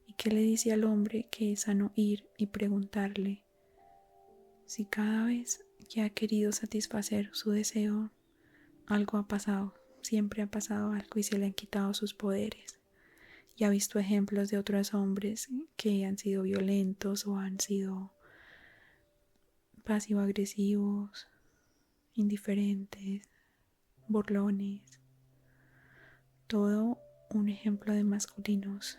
¿Y qué le dice al hombre que es sano ir y preguntarle Si cada vez que ha querido satisfacer su deseo, algo ha pasado, siempre ha pasado algo y se le han quitado sus poderes. Y ha visto ejemplos de otros hombres que han sido violentos o han sido pasivo-agresivos, indiferentes, burlones. Todo un ejemplo de masculinos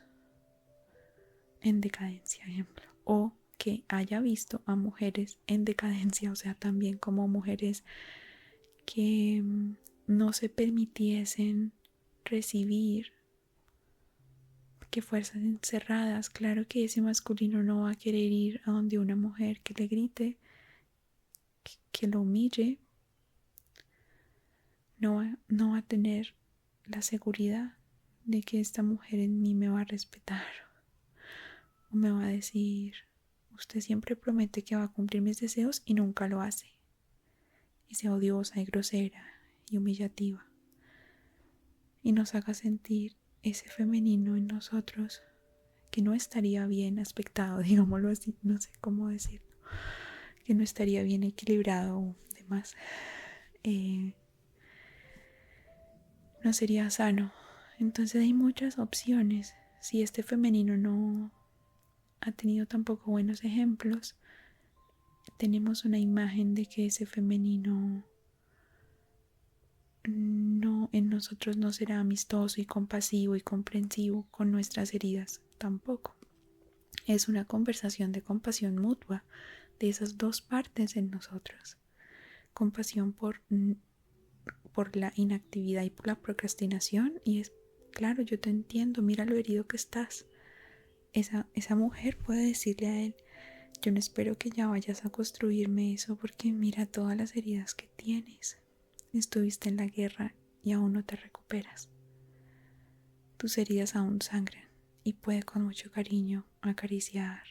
en decadencia, ejemplo. O que haya visto a mujeres en decadencia, o sea, también como mujeres que no se permitiesen recibir, que fuerzas encerradas. Claro que ese masculino no va a querer ir a donde una mujer que le grite, que lo humille, no va a tener la seguridad de que esta mujer en mí me va a respetar o me va a decir, usted siempre promete que va a cumplir mis deseos y nunca lo hace, y sea odiosa y grosera y humillativa y nos haga sentir ese femenino en nosotros que no estaría bien aspectado, digámoslo así, no sé cómo decirlo, que no estaría bien equilibrado o demás, no sería sano. Entonces hay muchas opciones. Si este femenino no ha tenido tampoco buenos ejemplos, tenemos una imagen de que ese femenino no, en nosotros no será amistoso y compasivo y comprensivo con nuestras heridas tampoco. Es una conversación de compasión mutua de esas dos partes en nosotros. Compasión por la inactividad y por la procrastinación, y es claro, yo te entiendo, mira lo herido que estás. Esa mujer puede decirle a él, yo no espero que ya vayas a construirme eso porque mira todas las heridas que tienes. Estuviste en la guerra y aún no te recuperas. Tus heridas aún sangran y puede con mucho cariño acariciar,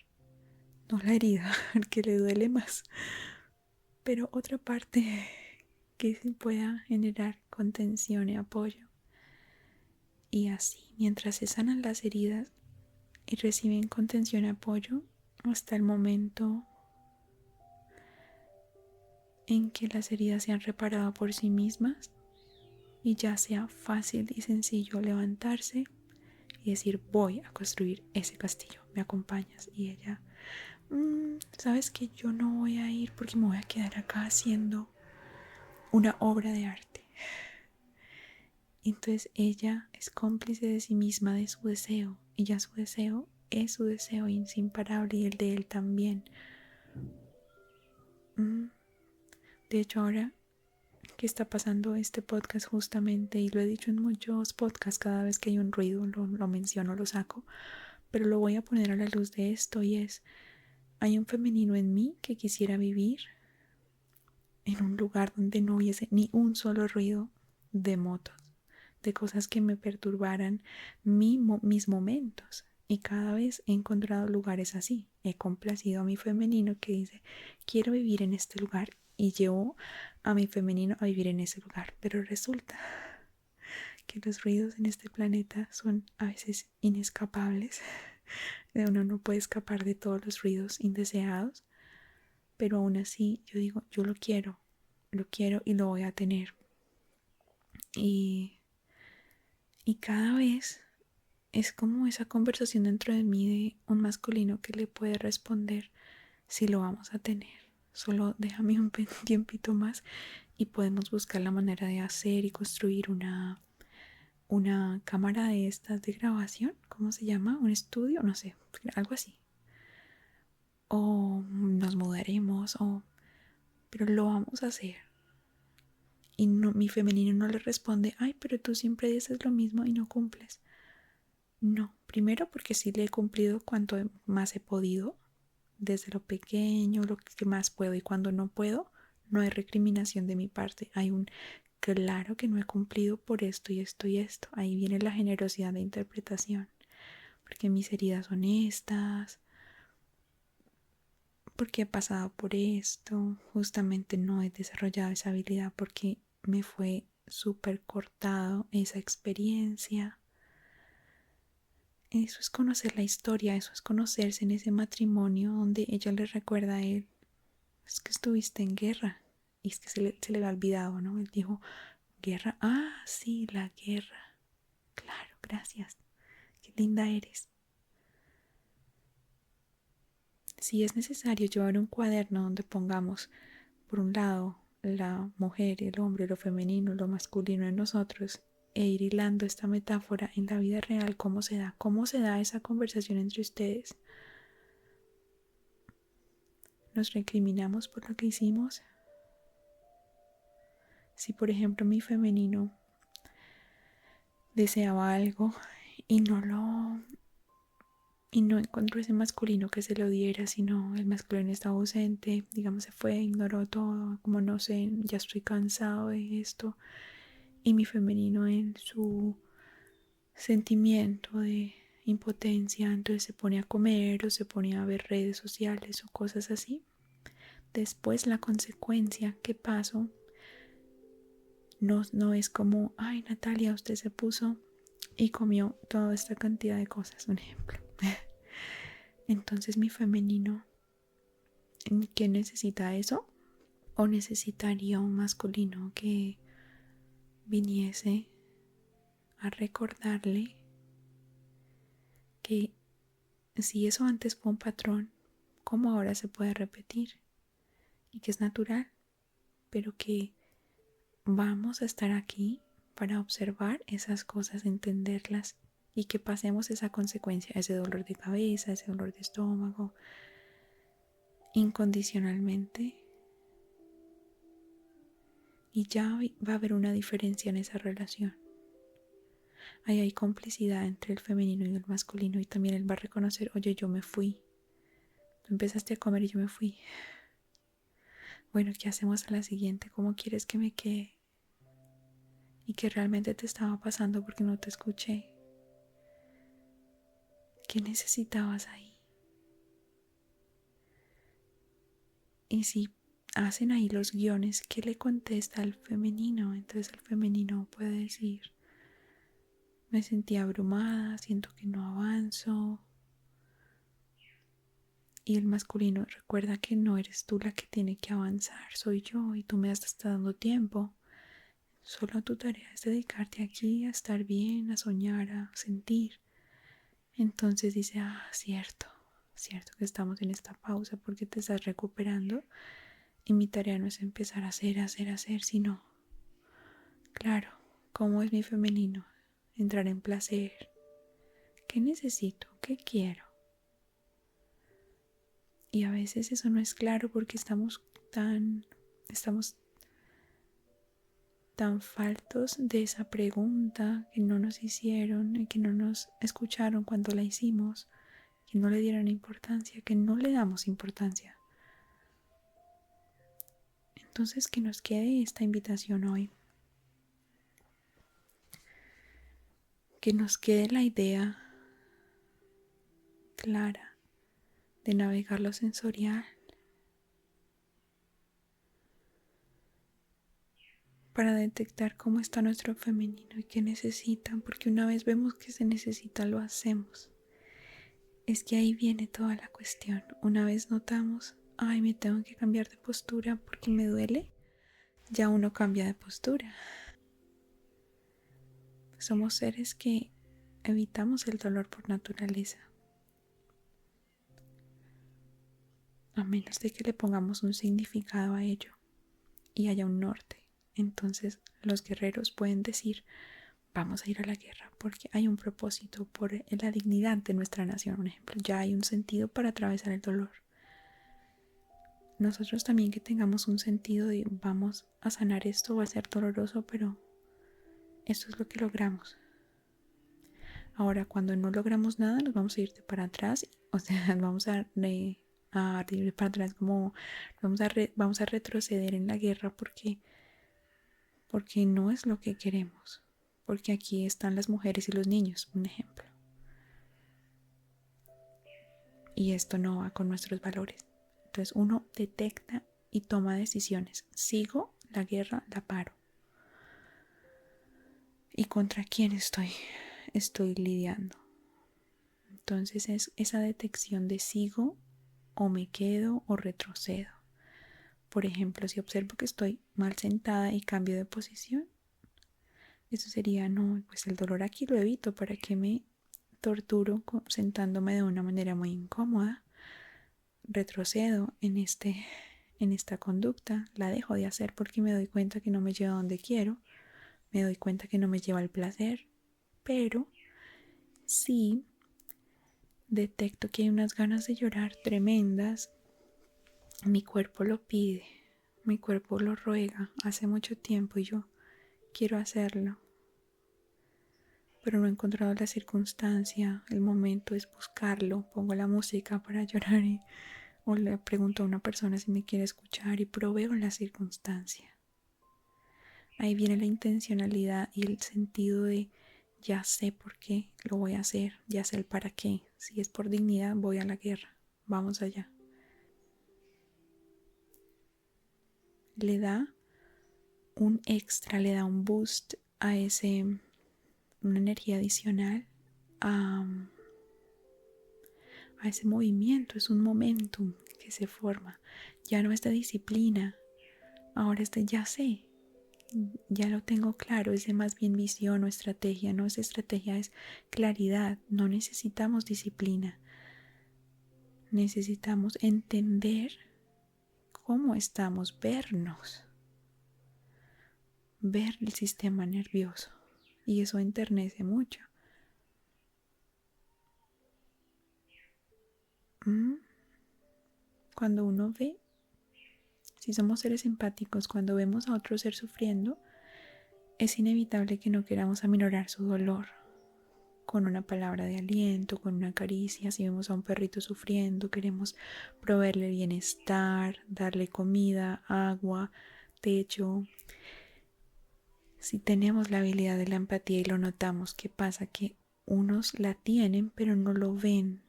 no la herida, que le duele más, pero otra parte que se pueda generar contención y apoyo. Y así, mientras se sanan las heridas y reciben contención y apoyo, hasta el momento en que las heridas se han reparado por sí mismas y ya sea fácil y sencillo levantarse y decir, voy a construir ese castillo, ¿me acompañas? Y ella, sabes que yo no voy a ir porque me voy a quedar acá haciendo una obra de arte. Entonces ella es cómplice de sí misma, de su deseo, y ya su deseo es su deseo y es imparable, y el de él también. De hecho, ahora que está pasando este podcast justamente, y lo he dicho en muchos podcasts, cada vez que hay un ruido lo menciono, lo saco, pero lo voy a poner a la luz de esto, y es, hay un femenino en mí que quisiera vivir en un lugar donde no hubiese ni un solo ruido de motos, de cosas que me perturbaran mis momentos. Y cada vez he encontrado lugares así. He complacido a mi femenino que dice, quiero vivir en este lugar, y llevo a mi femenino a vivir en ese lugar. Pero resulta que los ruidos en este planeta son a veces inescapables. Uno no puede escapar de todos los ruidos indeseados, pero aún así yo digo, yo lo quiero y lo voy a tener. Y cada vez es como esa conversación dentro de mí de un masculino que le puede responder si lo vamos a tener. Solo déjame un tiempito más y podemos buscar la manera de hacer y construir una cámara de estas de grabación. ¿Cómo se llama? ¿Un estudio? No sé, algo así. O nos mudaremos, pero lo vamos a hacer. Y no, mi femenino no le responde, ay, pero tú siempre dices lo mismo y no cumples. No, primero porque sí le he cumplido cuanto más he podido, desde lo pequeño, lo que más puedo, y cuando no puedo, no hay recriminación de mi parte. Hay un claro que no he cumplido por esto y esto y esto. Ahí viene la generosidad de interpretación, porque mis heridas son estas, porque he pasado por esto, justamente no he desarrollado esa habilidad porque me fue súper cortado esa experiencia. Eso es conocer la historia, eso es conocerse en ese matrimonio donde ella le recuerda a él es que estuviste en guerra. Y es que se le había olvidado, ¿no? Él dijo, guerra, ah, sí, la guerra. Claro, gracias. Qué linda eres. Si es necesario llevar un cuaderno donde pongamos, por un lado, la mujer, el hombre, lo femenino, lo masculino en nosotros, e ir hilando esta metáfora en la vida real, cómo se da esa conversación entre ustedes. Nos recriminamos por lo que hicimos. Si por ejemplo mi femenino deseaba algo y no encontró ese masculino que se lo diera, sino el masculino estaba ausente, digamos se fue, ignoró todo, como no sé, ya estoy cansado de esto, y mi femenino en su sentimiento de impotencia, entonces se pone a comer o se pone a ver redes sociales o cosas así. Después la consecuencia que pasó no es como, ay Natalia, usted se puso y comió toda esta cantidad de cosas, un ejemplo. Entonces mi femenino, ¿qué necesita eso? ¿O necesitaría un masculino que viniese a recordarle que si eso antes fue un patrón, cómo ahora se puede repetir? Y que es natural, pero que vamos a estar aquí para observar esas cosas, entenderlas y que pasemos esa consecuencia, ese dolor de cabeza, ese dolor de estómago, incondicionalmente. Y ya va a haber una diferencia en esa relación. Ahí hay complicidad entre el femenino y el masculino y también él va a reconocer, oye, yo me fui. Tú empezaste a comer y yo me fui. Bueno, ¿qué hacemos a la siguiente? ¿Cómo quieres que me quede? Y que realmente te estaba pasando porque no te escuché. ¿Qué necesitabas ahí? Y si hacen ahí los guiones, ¿qué le contesta al femenino? Entonces el femenino puede decir, me sentí abrumada, siento que no avanzo. Y el masculino, recuerda que no eres tú la que tiene que avanzar, soy yo y tú me estás dando tiempo. Solo tu tarea es dedicarte aquí a estar bien, a soñar, a sentir. Entonces dice, ah, cierto que estamos en esta pausa porque te estás recuperando y mi tarea no es empezar a hacer, sino, claro, ¿cómo es mi femenino? Entrar en placer. ¿Qué necesito? ¿Qué quiero? Y a veces eso no es claro porque estamos tan faltos de esa pregunta que no nos hicieron y que no nos escucharon cuando la hicimos, que no le dieron importancia, que no le damos importancia. Entonces que nos quede esta invitación hoy, que nos quede la idea clara de navegar lo sensorial para detectar cómo está nuestro femenino y qué necesitan, porque una vez vemos que se necesita, lo hacemos. Es que ahí viene toda la cuestión. Una vez notamos, ay, me tengo que cambiar de postura porque me duele, ya uno cambia de postura. Somos seres que evitamos el dolor por naturaleza, a menos de que le pongamos un significado a ello y haya un norte. Entonces los guerreros pueden decir, vamos a ir a la guerra porque hay un propósito por la dignidad de nuestra nación, por ejemplo. Ya hay un sentido para atravesar el dolor. Nosotros también que tengamos un sentido de vamos a sanar esto, va a ser doloroso, pero esto es lo que logramos. Ahora, cuando no logramos nada, nos vamos a ir de para atrás, o sea, vamos a ir para atrás, como vamos a retroceder en la guerra porque no es lo que queremos, porque aquí están las mujeres y los niños, un ejemplo. Y esto no va con nuestros valores. Entonces uno detecta y toma decisiones. ¿Sigo la guerra? ¿La paro? ¿Y contra quién estoy lidiando? Entonces es esa detección de sigo o me quedo o retrocedo. Por ejemplo, si observo que estoy mal sentada y cambio de posición, eso sería, no, pues el dolor aquí lo evito, ¿para qué me torturo sentándome de una manera muy incómoda? Retrocedo en esta conducta, la dejo de hacer porque me doy cuenta que no me lleva a donde quiero, me doy cuenta que no me lleva al placer, pero sí detecto que hay unas ganas de llorar tremendas, mi cuerpo lo pide, mi cuerpo lo ruega hace mucho tiempo y yo quiero hacerlo, pero no he encontrado la circunstancia, el momento es buscarlo, pongo la música para llorar o le pregunto a una persona si me quiere escuchar y proveo la circunstancia. Ahí viene la intencionalidad y el sentido de ya sé por qué lo voy a hacer, ya sé el para qué. Si es por dignidad, voy a la guerra. Vamos allá. Le da un extra, le da un boost a una energía adicional a ese movimiento. Es un momentum que se forma. Ya no es de disciplina, ahora es de ya sé. Ya lo tengo claro, es de más bien visión o estrategia, no es estrategia, es claridad, no necesitamos disciplina, necesitamos entender cómo estamos, ver el sistema nervioso y eso enternece mucho. Cuando uno ve, si somos seres empáticos, cuando vemos a otro ser sufriendo, es inevitable que no queramos aminorar su dolor con una palabra de aliento, con una caricia. Si vemos a un perrito sufriendo, queremos proveerle bienestar, darle comida, agua, techo. Si tenemos la habilidad de la empatía y lo notamos, ¿qué pasa? Que unos la tienen pero no lo ven.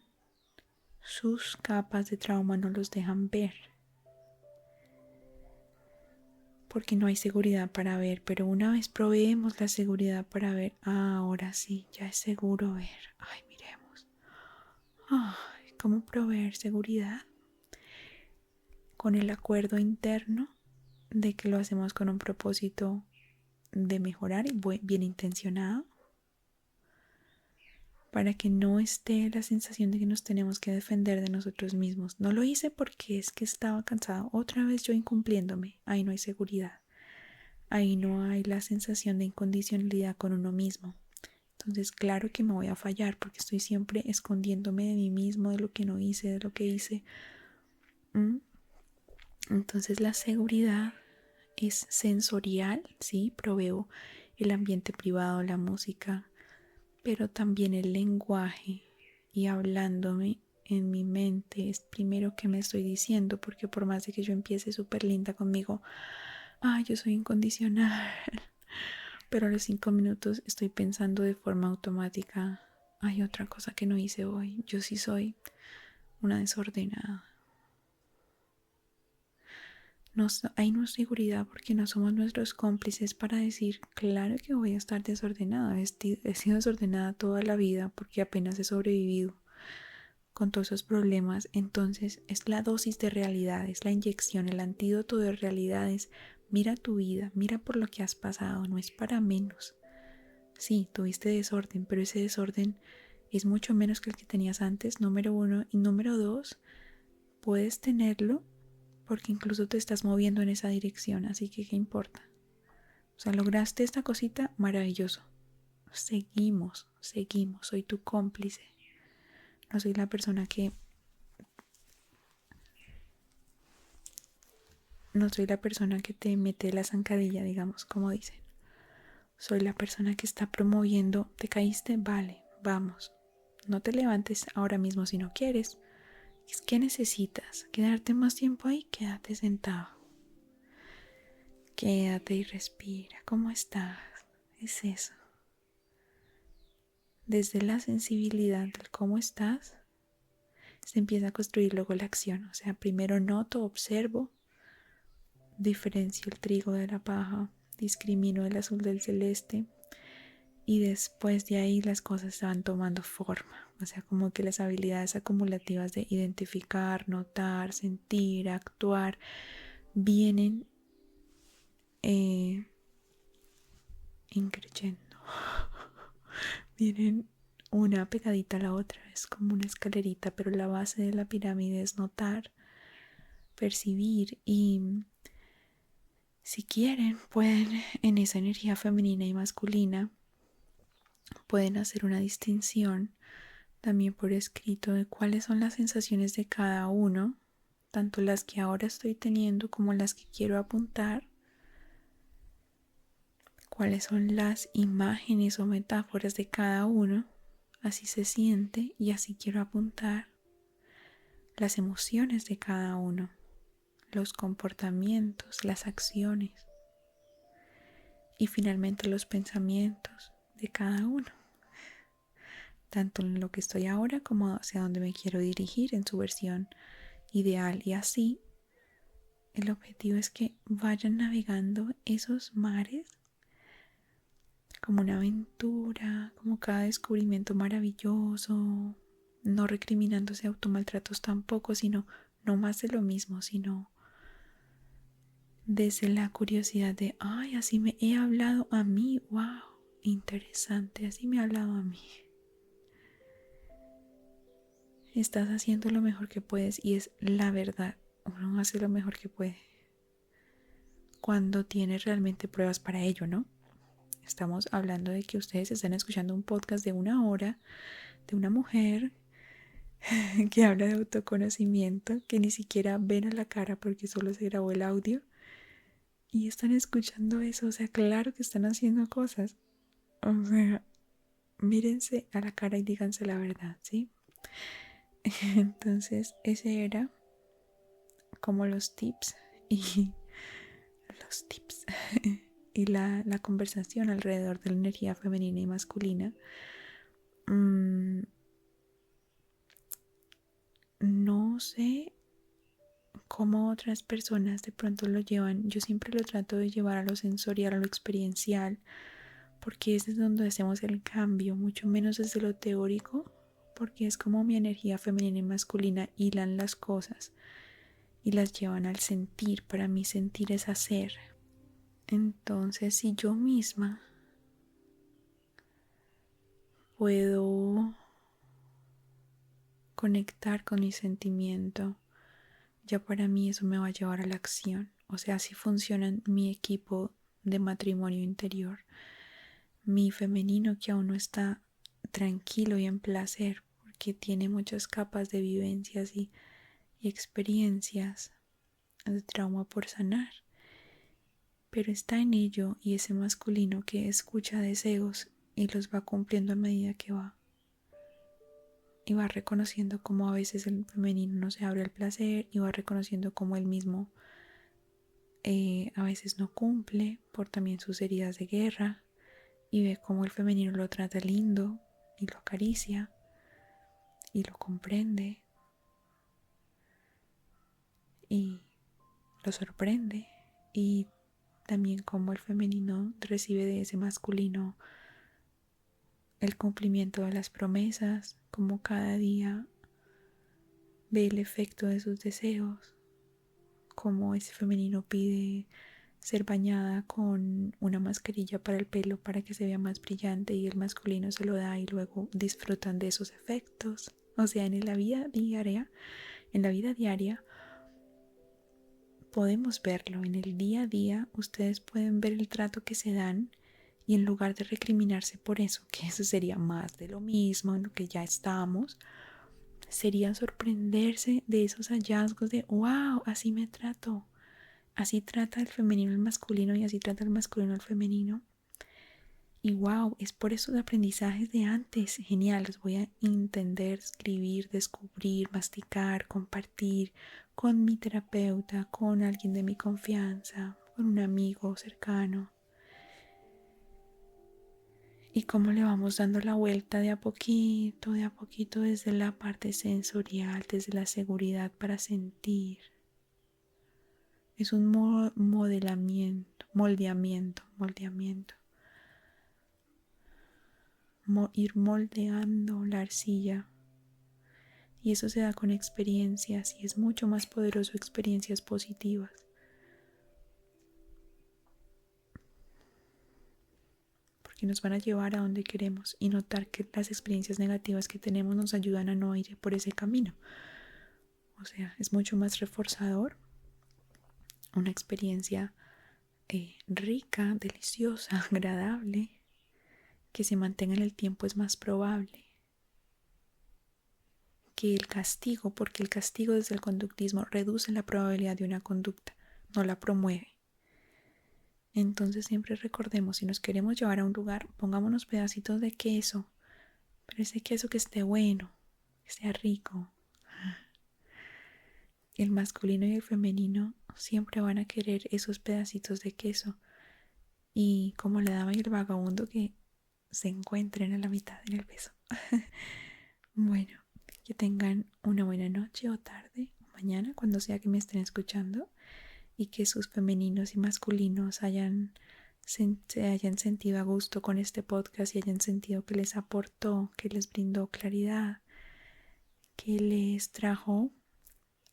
Sus capas de trauma no los dejan ver. Porque no hay seguridad para ver, pero una vez proveemos la seguridad para ver, ahora sí, ya es seguro ver. Ay, miremos. Ay, ¿cómo proveer seguridad? Con el acuerdo interno de que lo hacemos con un propósito de mejorar y bien intencionado, para que no esté la sensación de que nos tenemos que defender de nosotros mismos. No lo hice porque es que estaba cansado. Otra vez yo incumpliéndome. Ahí no hay seguridad. Ahí no hay la sensación de incondicionalidad con uno mismo. Entonces, claro que me voy a fallar porque estoy siempre escondiéndome de mí mismo, de lo que no hice, de lo que hice. Entonces, la seguridad es sensorial, ¿sí? Proveo el ambiente privado, la música, pero también el lenguaje y hablándome en mi mente es primero que me estoy diciendo, porque por más de que yo empiece súper linda conmigo, yo soy incondicional, pero a los 5 minutos estoy pensando de forma automática, hay otra cosa que no hice hoy, yo sí soy una desordenada. Hay no seguridad porque no somos nuestros cómplices para decir, claro que voy a estar desordenada, he sido desordenada toda la vida porque apenas he sobrevivido con todos esos problemas. Entonces es la dosis de realidades, la inyección, el antídoto de realidades. Mira tu vida, mira por lo que has pasado, no es para menos. Sí, tuviste desorden, pero ese desorden es mucho menos que el que tenías antes, número 1, y número 2, puedes tenerlo porque incluso te estás moviendo en esa dirección, así que ¿qué importa? O sea, lograste esta cosita, maravilloso. Seguimos, soy tu cómplice. No soy la persona que... No soy la persona que te mete la zancadilla, digamos, como dicen. Soy la persona que está promoviendo, ¿te caíste? Vale, vamos. No te levantes ahora mismo si no quieres. ¿Qué necesitas? ¿Quedarte más tiempo ahí? Quédate sentado. Quédate y respira. ¿Cómo estás? Es eso. Desde la sensibilidad del cómo estás, se empieza a construir luego la acción. O sea, primero noto, observo, diferencio el trigo de la paja, discrimino el azul del celeste y después de ahí las cosas se van tomando forma. O sea, como que las habilidades acumulativas de identificar, notar, sentir, actuar, vienen increyendo, vienen una pegadita a la otra, es como una escalerita, pero la base de la pirámide es notar, percibir y si quieren pueden en esa energía femenina y masculina pueden hacer una distinción también por escrito de cuáles son las sensaciones de cada uno, tanto las que ahora estoy teniendo como las que quiero apuntar, cuáles son las imágenes o metáforas de cada uno, así se siente y así quiero apuntar, las emociones de cada uno, los comportamientos, las acciones y finalmente los pensamientos de cada uno, tanto en lo que estoy ahora como hacia donde me quiero dirigir en su versión ideal. Y así el objetivo es que vayan navegando esos mares como una aventura, como cada descubrimiento maravilloso, no recriminándose automaltratos tampoco, sino no más de lo mismo, sino desde la curiosidad de, ay, así me he hablado a mí, wow, interesante, así me he hablado a mí. Estás haciendo lo mejor que puedes y es la verdad, uno hace lo mejor que puede cuando tiene realmente pruebas para ello, ¿no? Estamos hablando de que ustedes están escuchando un podcast de 1 hora de una mujer que habla de autoconocimiento, que ni siquiera ven a la cara porque solo se grabó el audio y están escuchando eso, o sea, claro que están haciendo cosas, o sea, mírense a la cara y díganse la verdad, ¿sí? Entonces, ese era como los tips y los tips y la conversación alrededor de la energía femenina y masculina. No sé cómo otras personas de pronto lo llevan. Yo siempre lo trato de llevar a lo sensorial, a lo experiencial, porque ese es donde hacemos el cambio, mucho menos desde lo teórico, porque es como mi energía femenina y masculina hilan las cosas y las llevan al sentir. Para mí sentir es hacer. Entonces, si yo misma puedo conectar con mi sentimiento, ya para mí eso me va a llevar a la acción. O sea, así funciona mi equipo de matrimonio interior. Mi femenino que aún no está tranquilo y en placer porque tiene muchas capas de vivencias y experiencias de trauma por sanar. Pero está en ello y ese masculino que escucha deseos y los va cumpliendo a medida que va. Y va reconociendo cómo a veces el femenino no se abre al placer y va reconociendo cómo él mismo a veces no cumple por también sus heridas de guerra y ve cómo el femenino lo trata lindo y lo acaricia y lo comprende y lo sorprende y también cómo el femenino recibe de ese masculino el cumplimiento de las promesas, como cada día ve el efecto de sus deseos, como ese femenino pide ser bañada con una mascarilla para el pelo para que se vea más brillante y el masculino se lo da y luego disfrutan de esos efectos. O sea, en la vida diaria podemos verlo, en el día a día ustedes pueden ver el trato que se dan y en lugar de recriminarse por eso, que eso sería más de lo mismo en lo que ya estamos, sería sorprenderse de esos hallazgos de wow, así me trato. Así trata el femenino al masculino y así trata el masculino al femenino. Y wow, es por esos aprendizajes de antes. Genial, los voy a entender, escribir, descubrir, masticar, compartir con mi terapeuta, con alguien de mi confianza, con un amigo cercano. Y cómo le vamos dando la vuelta de a poquito desde la parte sensorial, desde la seguridad para sentir. Es un moldeamiento. Ir moldeando la arcilla. Y eso se da con experiencias y es mucho más poderoso experiencias positivas. porque nos van a llevar a donde queremos, y notar que las experiencias negativas que tenemos nos ayudan a no ir por ese camino. O sea, es mucho más reforzador. Una experiencia rica, deliciosa, agradable, que se mantenga en el tiempo es más probable que el castigo, porque el castigo desde el conductismo reduce la probabilidad de una conducta, no la promueve. Entonces siempre recordemos, si nos queremos llevar a un lugar, pongámonos pedacitos de queso, pero ese queso que esté bueno, que sea rico. El masculino y el femenino siempre van a querer esos pedacitos de queso, y como la dama y el vagabundo, que se encuentren a la mitad en el beso. Bueno, que tengan una buena noche o tarde o mañana, cuando sea que me estén escuchando, y que sus femeninos y masculinos se hayan sentido a gusto con este podcast y hayan sentido que les aportó, que les brindó claridad, que les trajo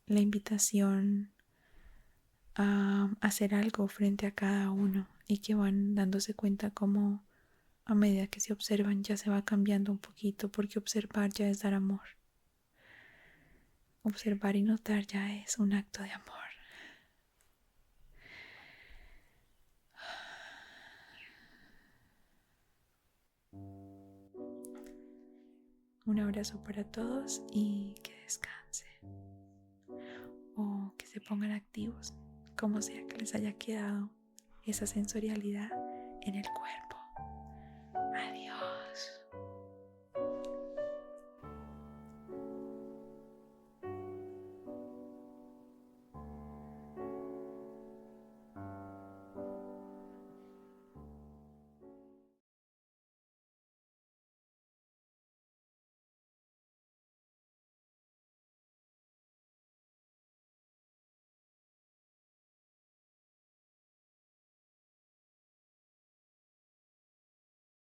la invitación a hacer algo frente a cada uno, y que van dándose cuenta cómo a medida que se observan ya se va cambiando un poquito, porque observar ya es dar amor. Observar y notar ya es un acto de amor. Un abrazo para todos y que descansen o que se pongan activos, como sea que les haya quedado esa sensorialidad en el cuerpo. Adiós.